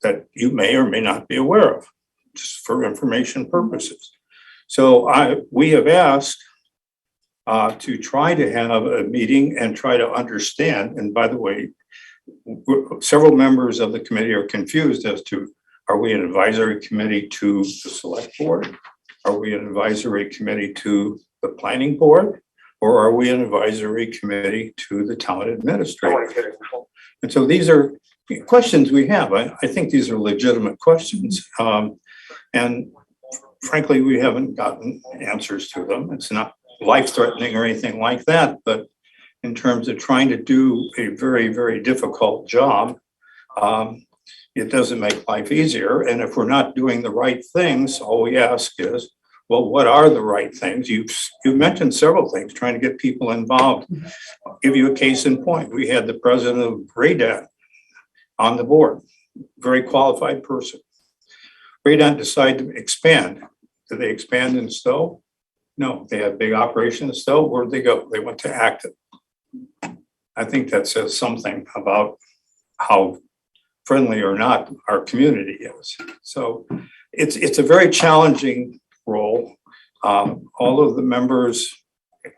that you may or may not be aware of, just for information purposes. So we have asked to try to have a meeting and try to understand, and by the way, several members of the committee are confused as to, are we an advisory committee to the select board? Are we an advisory committee to the planning board? Or are we an advisory committee to the town administrator? And so these are questions we have. I think these are legitimate questions. And frankly, we haven't gotten answers to them. It's not life-threatening or anything like that, but in terms of trying to do a very, very difficult job, it doesn't make life easier. And if we're not doing the right things, all we ask is, well, what are the right things? You've mentioned several things, trying to get people involved. I'll give you a case in point. We had the president of Radan on the board, very qualified person. Radan decided to expand. Did they expand in Stow? No, they had a big operation in Stow. Where'd they go? They went to Acton. I think that says something about how friendly or not our community is. So it's a very challenging role. All of the members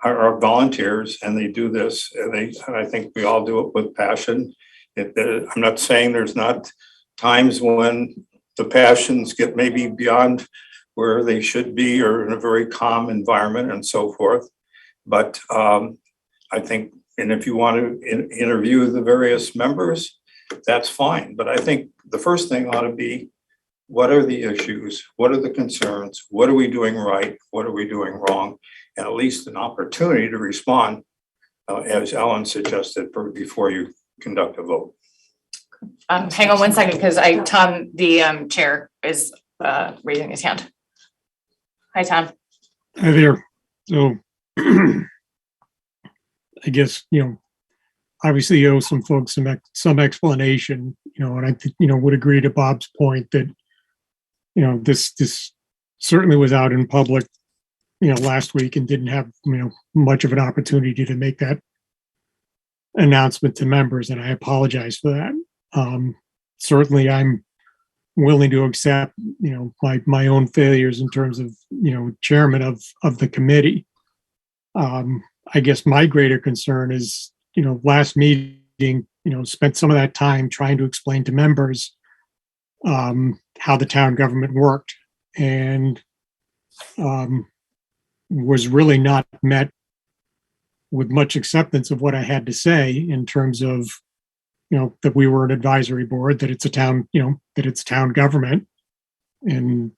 are volunteers and they do this, and I think we all do it with passion. I'm not saying there's not times when the passions get maybe beyond where they should be or in a very calm environment and so forth. But I think, and if you want to interview the various members, that's fine. But I think the first thing ought to be, what are the issues? What are the concerns? What are we doing right? What are we doing wrong? And at least an opportunity to respond, as Ellen suggested, before you conduct a vote. Hang on one second, because Tom, the chair, is raising his hand. Hi, Tom. Hi there. So I guess, obviously you owe some folks some explanation, and I think, would agree to Bob's point that, this certainly was out in public, last week and didn't have, much of an opportunity to make that announcement to members, and I apologize for that. Certainly I'm willing to accept, my own failures in terms of, chairman of the committee. I guess my greater concern is, last meeting, spent some of that time trying to explain to members how the town government worked, and was really not met with much acceptance of what I had to say in terms of, that we were an advisory board, that it's a town, that it's town government. And,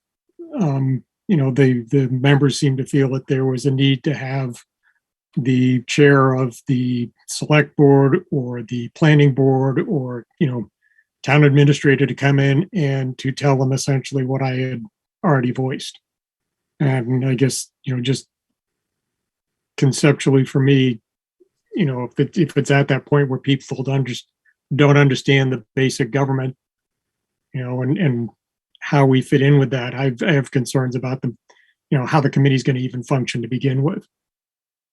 the members seemed to feel that there was a need to have the chair of the select board or the planning board or, town administrator to come in and to tell them essentially what I had already voiced. And I guess, just conceptually for me, if it's at that point where people don't understand the basic government, and how we fit in with that, I have concerns about the, how the committee's going to even function to begin with.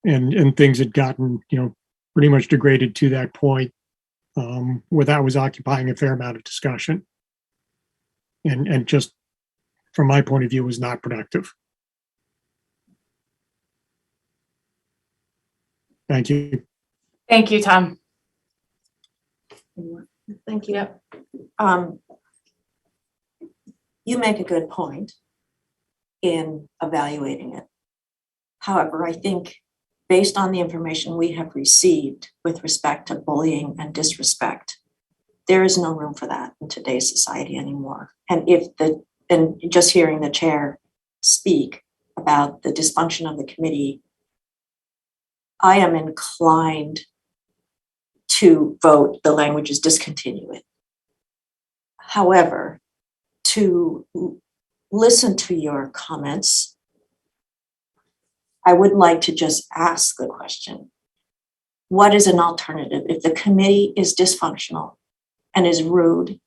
And things had gotten, pretty much degraded to that point, where that was occupying a fair amount of discussion. And just from my point of view was not productive. Thank you. Thank you, Tom. Thank you. Yep. You make a good point in evaluating it. However, I think based on the information we have received with respect to bullying and disrespect, there is no room for that in today's society anymore. And just hearing the chair speak about the dysfunction of the committee, I am inclined to vote the language is discontinue it. However, to listen to your comments, I would like to just ask the question, what is an alternative if the committee is dysfunctional and is rude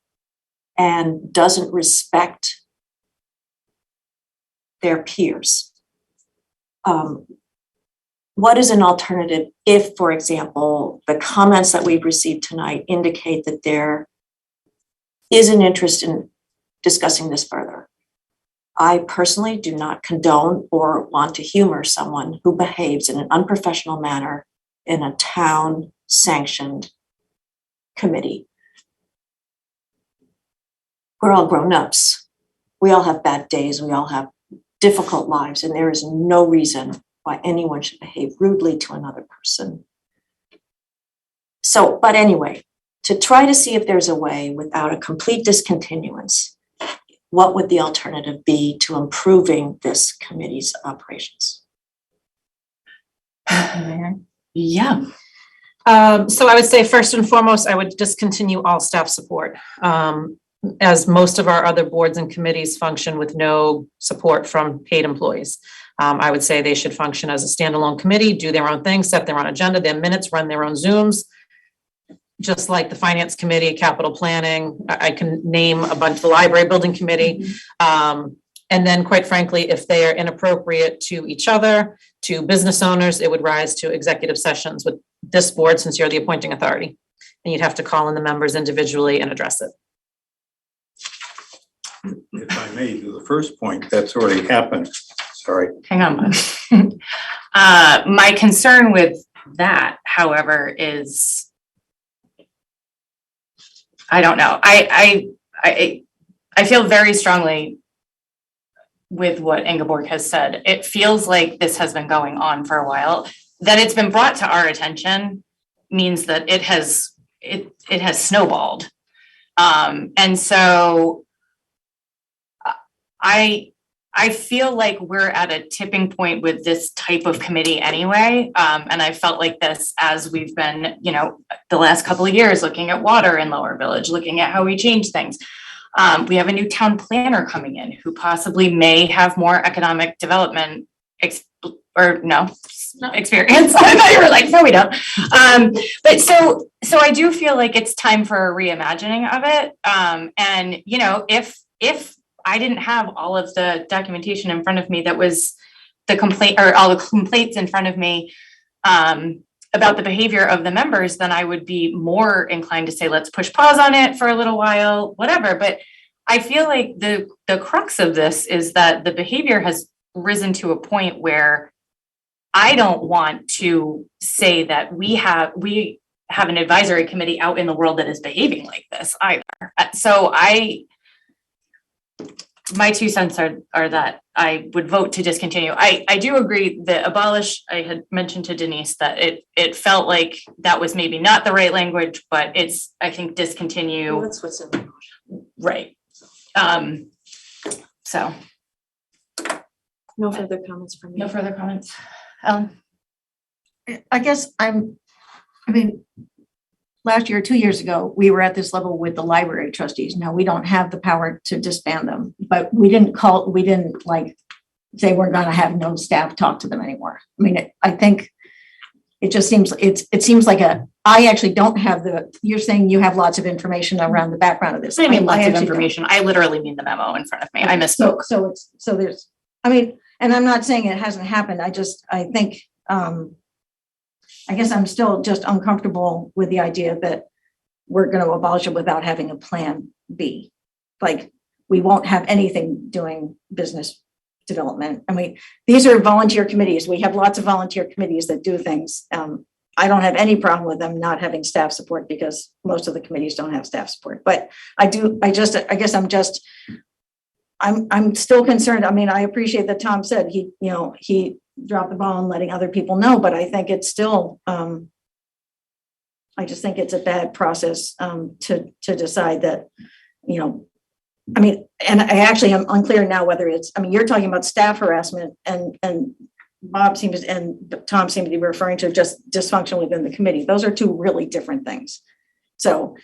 and doesn't respect their peers? What is an alternative if, for example, the comments that we've received tonight indicate that there is an interest in discussing this further? I personally do not condone or want to humor someone who behaves in an unprofessional manner in a town-sanctioned committee. We're all grown-ups. We all have bad days. We all have difficult lives, and there is no reason why anyone should behave rudely to another person. So, but anyway, to try to see if there's a way without a complete discontinuance, what would the alternative be to improving this committee's operations? Yeah. So I would say first and foremost, I would discontinue all staff support. As most of our other boards and committees function with no support from paid employees. I would say they should function as a standalone committee, do their own thing, set their own agenda, their minutes, run their own Zooms. Just like the finance committee, capital planning, I can name a bunch, the library building committee. And then quite frankly, if they are inappropriate to each other, to business owners, it would rise to executive sessions with this board since you're the appointing authority. And you'd have to call in the members individually and address it. If I may, to the first point, that's already happened. Sorry. Hang on. My concern with that, however, is I don't know. I feel very strongly with what Ingeborg has said. It feels like this has been going on for a while. That it's been brought to our attention means that it has snowballed. And so I feel like we're at a tipping point with this type of committee anyway. And I felt like this as we've been, the last couple of years looking at water in Lower Village, looking at how we change things. We have a new town planner coming in who possibly may have more economic development this experience. I thought you were like, no, we don't. But so I do feel like it's time for a reimagining of it. And you know, if I didn't have all of the documentation in front of me that was the complaint, or all the complaints in front of me, about the behavior of the members, then I would be more inclined to say, let's push pause on it for a little while, whatever. But I feel like the crux of this is that the behavior has risen to a point where I don't want to say that we have an advisory committee out in the world that is behaving like this either. So my 2 cents are that I would vote to discontinue. I do agree that abolish, I had mentioned to Denise that it felt like that was maybe not the right language, but it's, I think, discontinue. Well, that's what's in the motion. Right. So No further comments from me. no further comments. Ellen? I guess I mean, last year, 2 years ago, we were at this level with the library trustees. Now, we don't have the power to disband them, but we didn't like say we're gonna have no staff talk to them anymore. I mean, I think it just seems, it seems like I actually don't have you're saying you have lots of information around the background of this. I mean, lots of actually don't. information. I literally mean the memo in front of me. I misspoke. So there's, I mean, and I'm not saying it hasn't happened. I think, I guess I'm still just uncomfortable with the idea that we're going to abolish it without having a plan B. Like, we won't have anything doing business development. I mean, these are volunteer committees. We have lots of volunteer committees that do things. I don't have any problem with them not having staff support because most of the committees don't have staff support. But I guess I'm still concerned. I mean, I appreciate that Tom said he dropped the ball and letting other people know, but I think it's still, I just think it's a bad process to decide that, I mean, and I actually am unclear now whether it's, I mean, you're talking about staff harassment and Bob seems, and Tom seem to be referring to just dysfunction within the committee. Those are 2 really different things. So,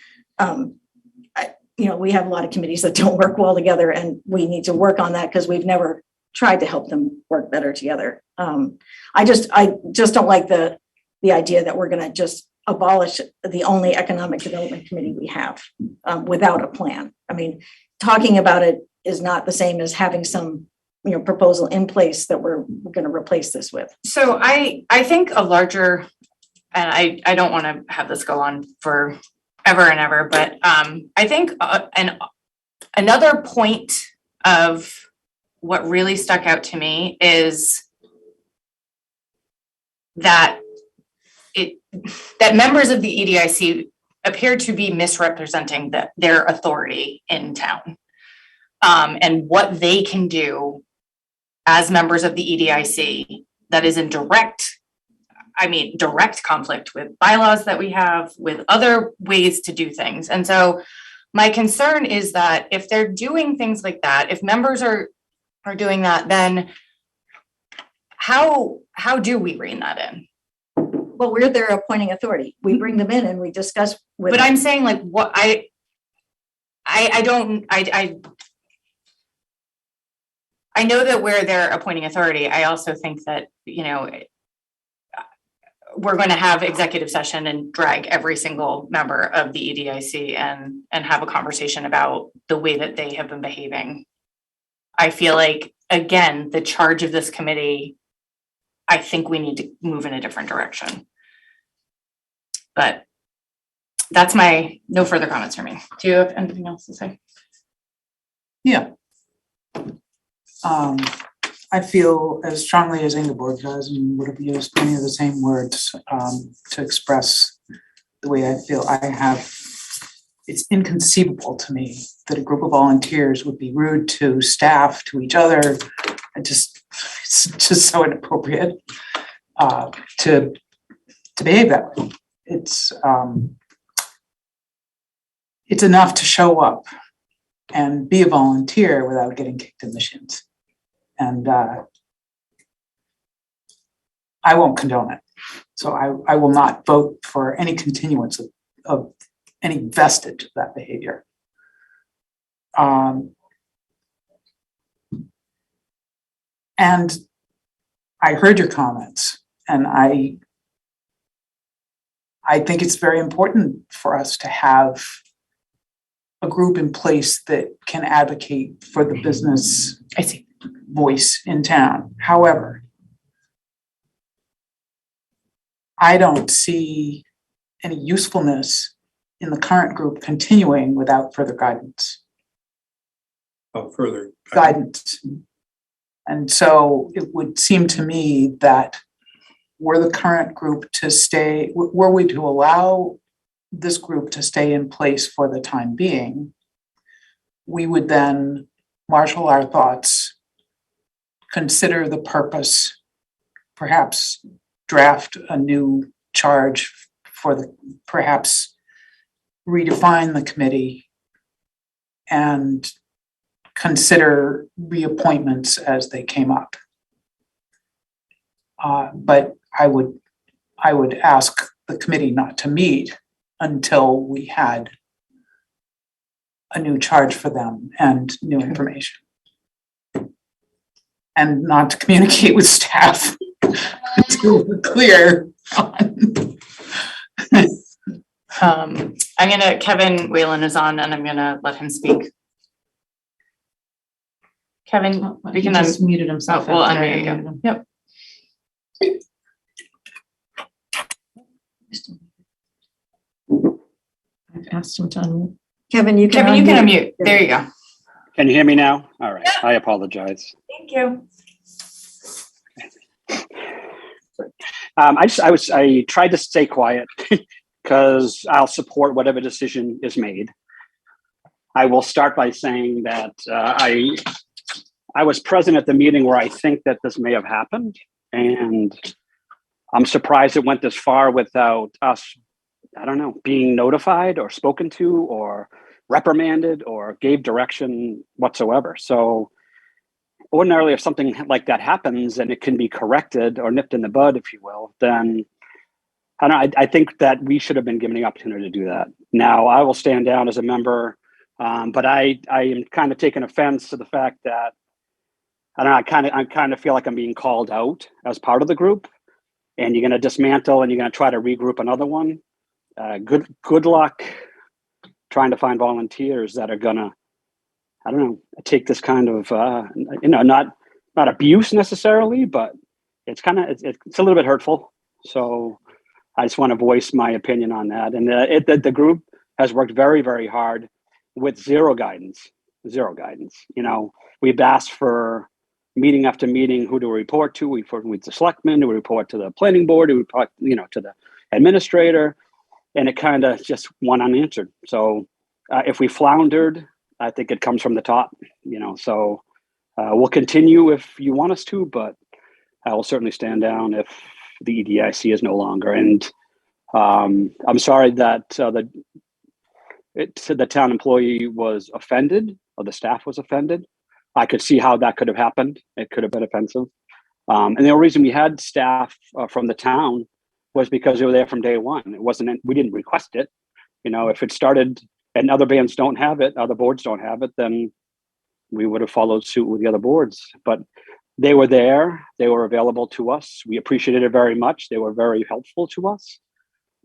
we have a lot of committees that don't work well together and we need to work on that because we've never tried to help them work better together. I just don't like the idea that we're going to just abolish the only economic development committee we have without a plan. I mean, talking about it is not the same as having some, proposal in place that we're going to replace this with. So I think a larger, and I don't want to have this go on for ever and ever, but I think another point of what really stuck out to me is that members of the EDIC appear to be misrepresenting their authority in town, and what they can do as members of the EDIC that is in direct conflict with bylaws that we have, with other ways to do things. And so my concern is that if they're doing things like that, if members are doing that, then how do we rein that in? Well, we're their appointing authority. We bring them in and we discuss with But them. I'm saying, like, what I know that we're their appointing authority. I also think that, we're going to have executive session and drag every single member of the EDIC and have a conversation about the way that they have been behaving. I feel like, again, the charge of this committee, I think we need to move in a different direction. But that's no further comments from me. Do you have anything else to say? Yeah. I feel as strongly as Ingeborg does and would have used many of the same words to express the way I feel. It's inconceivable to me that a group of volunteers would be rude to staff, to each other. It's just so inappropriate to behave that way. It's enough to show up and be a volunteer without getting kicked in the shins. And I won't condone it. So I will not vote for any continuance of any vestige of that behavior. And I heard your comments, And I think it's very important for us to have a group in place that can advocate for the business I see. voice in town. However, I don't see any usefulness in the current group continuing without further guidance. Further. Guidance. And so it would seem to me that were the current group to stay, were we to allow this group to stay in place for the time being, we would then marshal our thoughts, consider the purpose, perhaps draft a new charge for the, perhaps redefine the committee and consider reappointments as they came up. But I would ask the committee not to meet until we had a new charge for them and new information. And not to communicate with staff until we're clear on. Kevin Whalen is on and I'm gonna let him speak. Kevin, we can just muted himself. we'll after I unmute you. unmuted him. Yep. I've asked him to unmute. Kevin, you can Kevin, you can unmute. unmute. There you go. Can you hear me now? All right, I apologize. Thank you. I tried to stay quiet because I'll support whatever decision is made. I will start by saying that I was present at the meeting where I think that this may have happened, and I'm surprised it went this far without us, I don't know, being notified or spoken to or reprimanded or gave direction whatsoever. So ordinarily, if something like that happens and it can be corrected or nipped in the bud, if you will, then I think that we should have been given the opportunity to do that. Now, I will stand down as a member, but I am kind of taking offense to the fact that I kind of feel like I'm being called out as part of the group, and you're going to dismantle and you're going to try to regroup another one. Good luck trying to find volunteers that are going to, I don't know, take this kind of, not abuse necessarily, but it's kind of, it's a little bit hurtful. So I just want to voice my opinion on that. And the group has worked very, very hard with zero guidance. You know, we've asked for meeting after meeting, who do we report to? We report with the selectmen, do we report to the planning board, do we report, to the administrator? And it kind of just went unanswered. So if we floundered, I think it comes from the top, so we'll continue if you want us to, but I will certainly stand down if the EDIC is no longer. And I'm sorry that the town employee was offended, or the staff was offended. I could see how that could have happened. It could have been offensive. And the only reason we had staff from the town was because they were there from day one. We didn't request it. If it started and other bands don't have it, other boards don't have it, then we would have followed suit with the other boards. But they were there, they were available to us. We appreciated it very much. They were very helpful to us.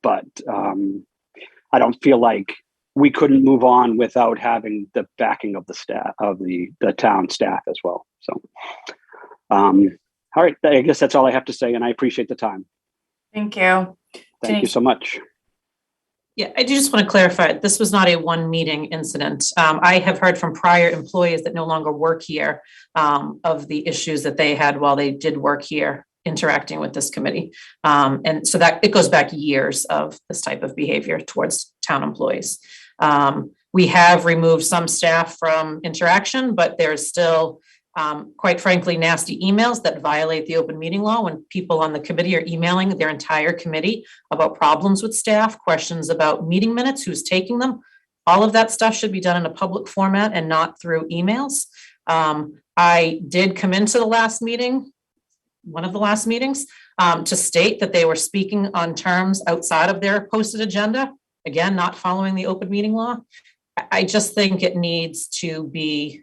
But I don't feel like we couldn't move on without having the backing of the staff, of the town staff as well. So, all right, I guess that's all I have to say, and I appreciate the time. Thank you. Thank you so much. Yeah, I do just want to clarify, this was not a one meeting incident. I have heard from prior employees that no longer work here of the issues that they had while they did work here interacting with this committee. And so that it goes back years of this type of behavior towards town employees. We have removed some staff from interaction, but there's still quite frankly, nasty emails that violate the open meeting law when people on the committee are emailing their entire committee about problems with staff, questions about meeting minutes, who's taking them. All of that stuff should be done in a public format and not through emails. I did come into the last meeting, one of the last meetings, to state that they were speaking on terms outside of their posted agenda. Again, not following the open meeting law. I just think it needs to be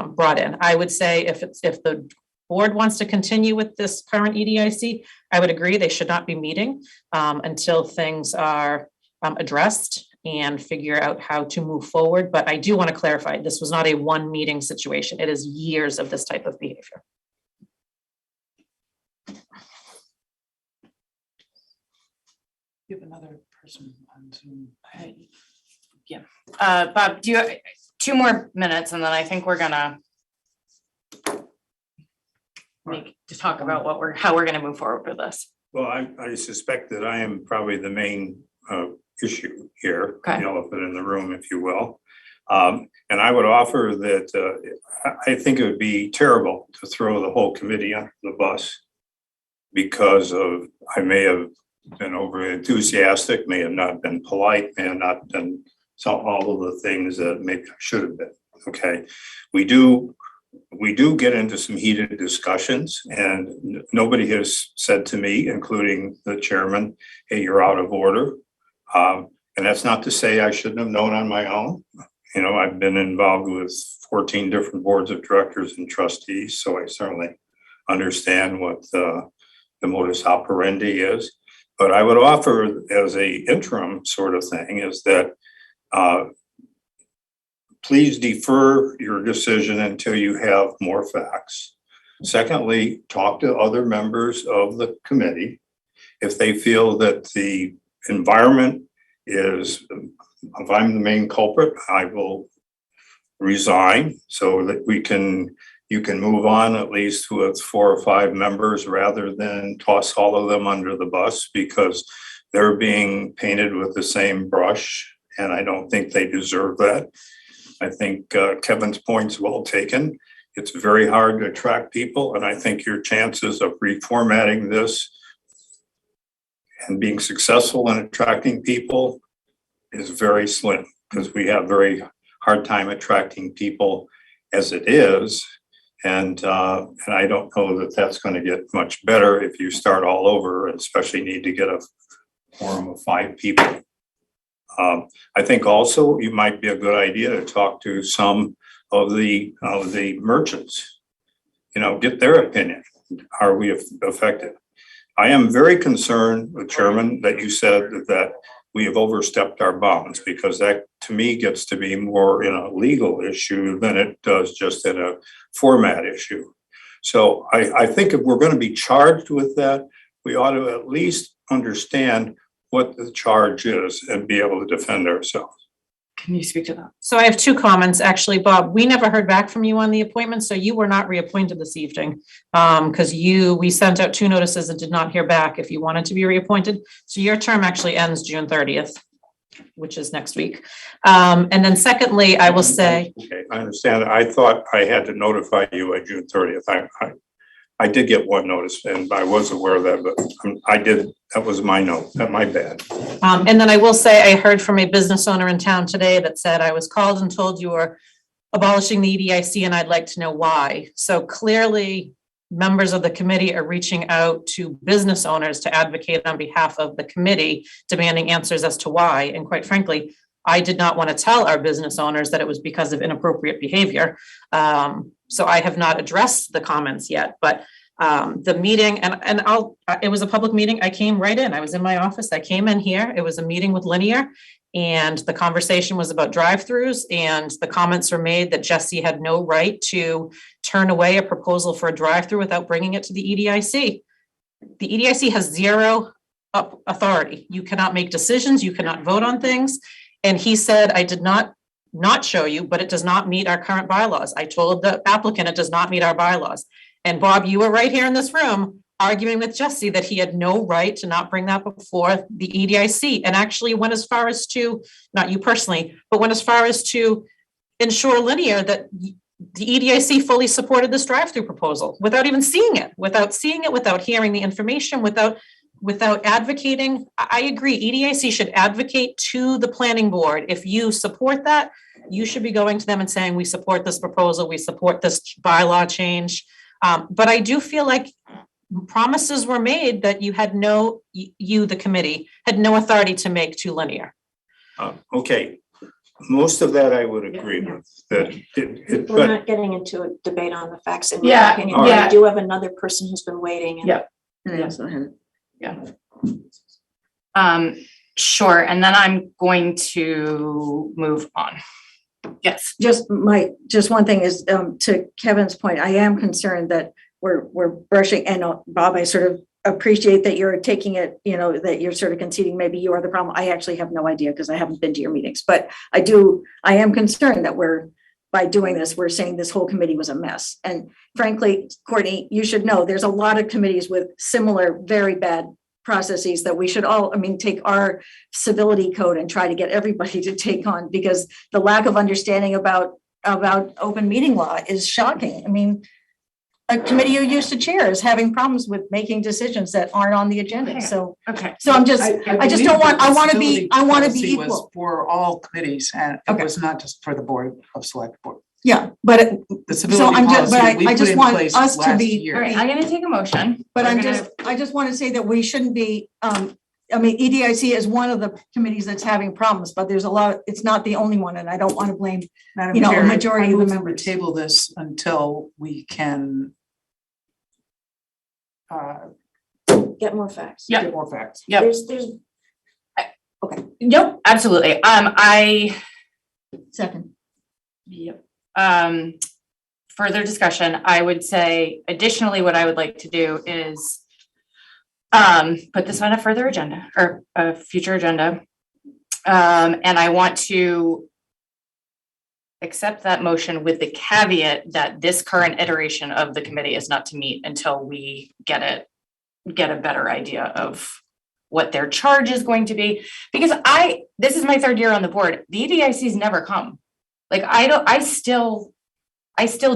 brought in. I would say if the board wants to continue with this current EDIC, I would agree they should not be meeting until things are addressed and figure out how to move forward. But I do want to clarify, this was not a one meeting situation. It is years of this type of behavior. You have another person on Zoom. Bob, do you, 2 more minutes and then I think we're gonna to talk about how we're gonna move forward with this. Well, I suspect that I am probably the main issue here, Okay. the elephant in the room, if you will. And I would offer that I think it would be terrible to throw the whole committee under the bus because of, I may have been over enthusiastic, may have not been polite, may have not done all of the things that maybe I should have been. Okay, we do get into some heated discussions, and nobody has said to me, including the chairman, hey, you're out of order. And that's not to say I shouldn't have known on my own. You know, I've been involved with 14 different boards of directors and trustees, so I certainly understand what the modus operandi is. But I would offer as a interim sort of thing is that please defer your decision until you have more facts. Secondly, talk to other members of the committee. If they feel that the environment is, if I'm the main culprit, I will resign so that you can move on at least with 4 or 5 members rather than toss all of them under the bus because they're being painted with the same brush, and I don't think they deserve that. I think Kevin's point's well taken. It's very hard to attract people, and I think your chances of reformatting this and being successful in attracting people is very slim because we have very hard time attracting people as it is. And I don't know that that's going to get much better if you start all over, and especially need to get a quorum of 5 people. I think also it might be a good idea to talk to some of the merchants, you know, get their opinion. Are we effective? I am very concerned, Chairman, that you said that we have overstepped our bounds, because that to me gets to be more in a legal issue than it does just in a format issue. So I think if we're going to be charged with that, we ought to at least understand what the charge is and be able to defend ourselves. Can you speak to that? So I have 2 comments, actually, Bob. We never heard back from you on the appointment, so you were not reappointed this evening. Because we sent out 2 notices and did not hear back if you wanted to be reappointed. So your term actually ends June 30th, which is next week. And then secondly, I will say. Okay, I understand. I thought I had to notify you at June 30th. I did get 1 notice, and I was aware of that, but I did, that was my note, my bad. And then I will say, I heard from a business owner in town today that said, I was called and told you were abolishing the EDIC and I'd like to know why. So clearly, members of the committee are reaching out to business owners to advocate on behalf of the committee, demanding answers as to why. And quite frankly, I did not want to tell our business owners that it was because of inappropriate behavior. So I have not addressed the comments yet, but the meeting, and it was a public meeting. I came right in. I was in my office. I came in here. It was a meeting with Linear, and the conversation was about drive-throughs, and the comments were made that Jesse had no right to turn away a proposal for a drive-through without bringing it to the EDIC. The EDIC has 0 authority. You cannot make decisions. You cannot vote on things. And he said, I did not show you, but it does not meet our current bylaws. I told the applicant it does not meet our bylaws. And Bob, you were right here in this room arguing with Jesse that he had no right to not bring that before the EDIC, and actually went as far as to, not you personally, but went as far as to ensure Linear that the EDIC fully supported this drive-through proposal without even seeing it, without hearing the information, without advocating. I agree, EDIC should advocate to the planning board. If you support that, you should be going to them and saying, we support this proposal, we support this bylaw change. But I do feel like promises were made that you had the committee, had no authority to make to Linear. Okay, most of that I would agree with, that We're but not getting into a debate on the facts in my Yeah, opinion. yeah. We do have another person who's been waiting and. Yeah. Sure, and then I'm going to move on. Yes. Just one thing is, to Kevin's point, I am concerned that we're brushing, and Bob, I sort of appreciate that you're taking it, that you're sort of conceding maybe you are the problem. I actually have no idea because I haven't been to your meetings, but I am concerned that by doing this, we're saying this whole committee was a mess. And frankly, Courtney, you should know, there's a lot of committees with similar, very bad processes that we should all, take our civility code and try to get everybody to take on, because the lack of understanding about open meeting law is shocking. A committee you used to chair is having problems with making decisions that aren't on the agenda. Okay. So Okay. I'm just, I just don't want, I want to be Civility was equal. for all committees, and it Okay. was not just for the Board of Select Board. Yeah, but The so civility I'm just, policy we I put just in want place us to last be. year. All right, I'm gonna take a motion. But We're I just want to say that we shouldn't be, EDIC is one of the committees that's having problems, but there's a lot, it's not the only one, and I don't want to blame, Madam a Chair, majority I of the move that we members. table this until we can Get more facts. Yeah. get more facts. Yep. There's. Okay. Nope, absolutely. Second. Yep. Further discussion, I would say additionally, what I would like to do is put this on a further agenda or a future agenda. And I want to accept that motion with the caveat that this current iteration of the committee is not to meet until we get a better idea of what their charge is going to be. Because this is my third year on the board. The EDIC's never come. Like, I still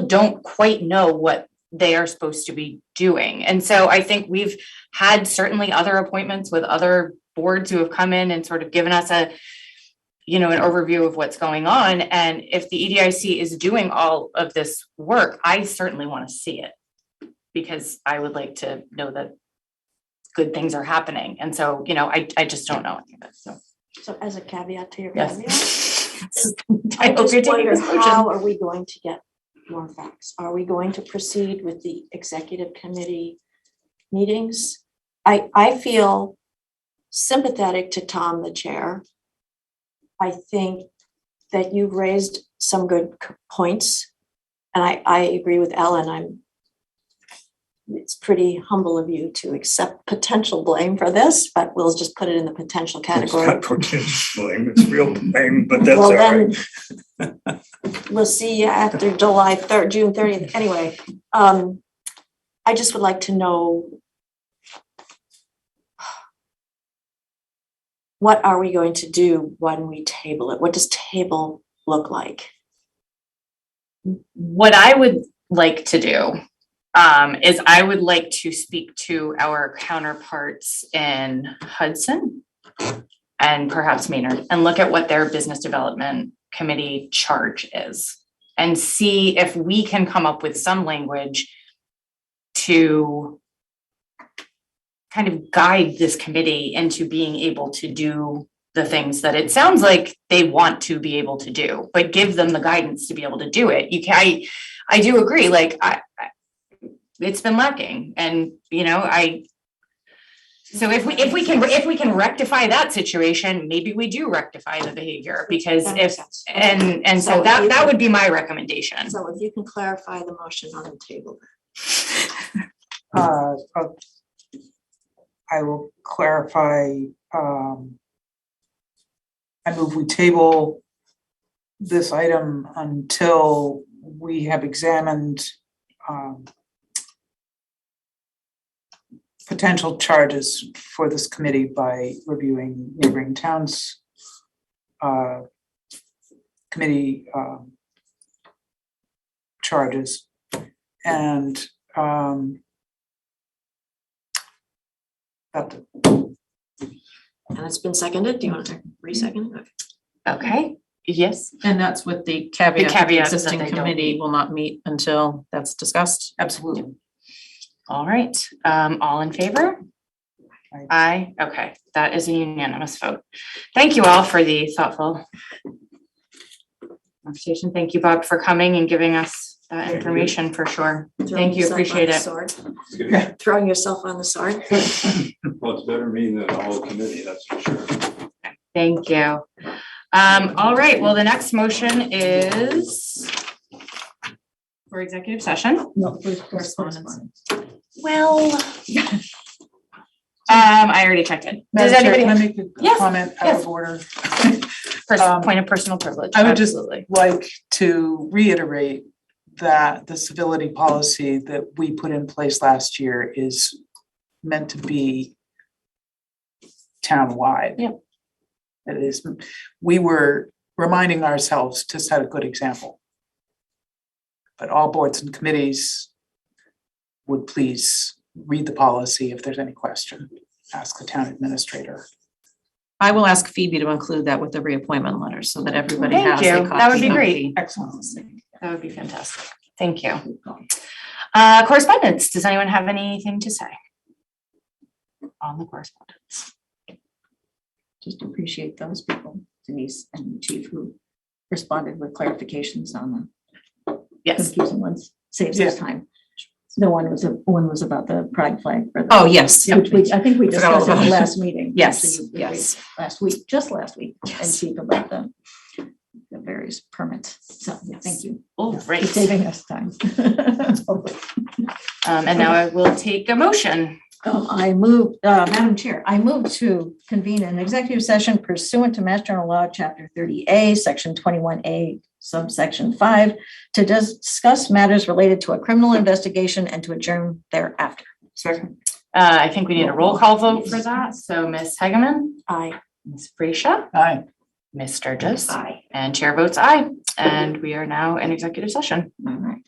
don't quite know what they are supposed to be doing. And so I think we've had certainly other appointments with other boards who have come in and sort of given us an overview of what's going on. And if the EDIC is doing all of this work, I certainly want to see it, because I would like to know that good things are happening. And so, I just don't know any of it, so. So as a caveat to your Yes. caveat, I hope you're just taking wonder this motion. how are we going to get more facts? Are we going to proceed with the executive committee meetings? I feel sympathetic to Tom, the chair. I think that you've raised some good points, and I agree with Ellen. It's pretty humble of you to accept potential blame for this, but we'll just put it in the potential it's category. not potential blame, it's real blame, but that's all Well, right. then, we'll see you after June 30th. Anyway, I just would like to know, what are we going to do when we table it? What does table look like? What I would like to do is I would like to speak to our counterparts in Hudson and perhaps Maynard and look at what their business development committee charge is and see if we can come up with some language to kind of guide this committee into being able to do the things that it sounds like they want to be able to do, but give them the guidance to be able to do it. I do agree, like it's been lacking, and so if we can rectify that situation, maybe we do rectify the behavior, because That makes sense. and so So that would be my recommendation. So if you can clarify the motion on the table. I will clarify, I move we table this item until we have examined potential charges for this committee by reviewing neighboring towns committee charges, and that's it. And it's been seconded. Do you want to re-second it? Okay, yes, And that's with the caveat that the caveat that existing they don't committee meet. will not meet until that's discussed. Absolutely. all right, all in favor? Aye. Aye, okay, that is a unanimous vote. Thank you all for the thoughtful conversation. Thank you, Bob, for coming and giving us that information for sure. Thank you, appreciate it. Throwing yourself on the sword. Well, it's better me than the whole committee, that's for sure. Thank you. All right, well, the next motion is for executive session. No, for correspondence. Well, I already checked it. Does Madam Chair, anybody can I have make a Yes, comment out yes. of order? point of personal privilege? I would just Absolutely. like to reiterate that the civility policy that we put in place last year is meant to be town-wide. Yep. It is, we were reminding ourselves to set a good example. But all boards and committees would please read the policy if there's any question, ask the town administrator. I will ask Phoebe to include that with the reappointment letter so that everybody Thank has a you. copy. That would be of great. the Excellent. policy. That would be fantastic. Thank you. Correspondence. Does anyone have anything to say on the correspondence? Just appreciate those people, Denise and Chief, who responded with clarifications on the Yes. confusing ones. Saves us Yeah. time. The one was about the pride flag. For the- Oh, yes. Which I think we Forgot all discussed at about the it. last meeting. Yes, Actually, you yes. raised last week, just last week, and Yes. Chief about the various permits. So, thank you Oh, for great. saving us time. And now I will take a motion. I move, Madam Chair, I move to convene an executive session pursuant to Mass General Law, Chapter 30A, Section 21A, subsection 5, to discuss matters related to a criminal investigation and to adjourn thereafter. Second. I think we need a roll call vote for that. So Ms. Hegeman, Aye. Ms. Frisha, Aye. Ms. Sturgis, Aye. and chair votes aye. And we are now in executive session. All right.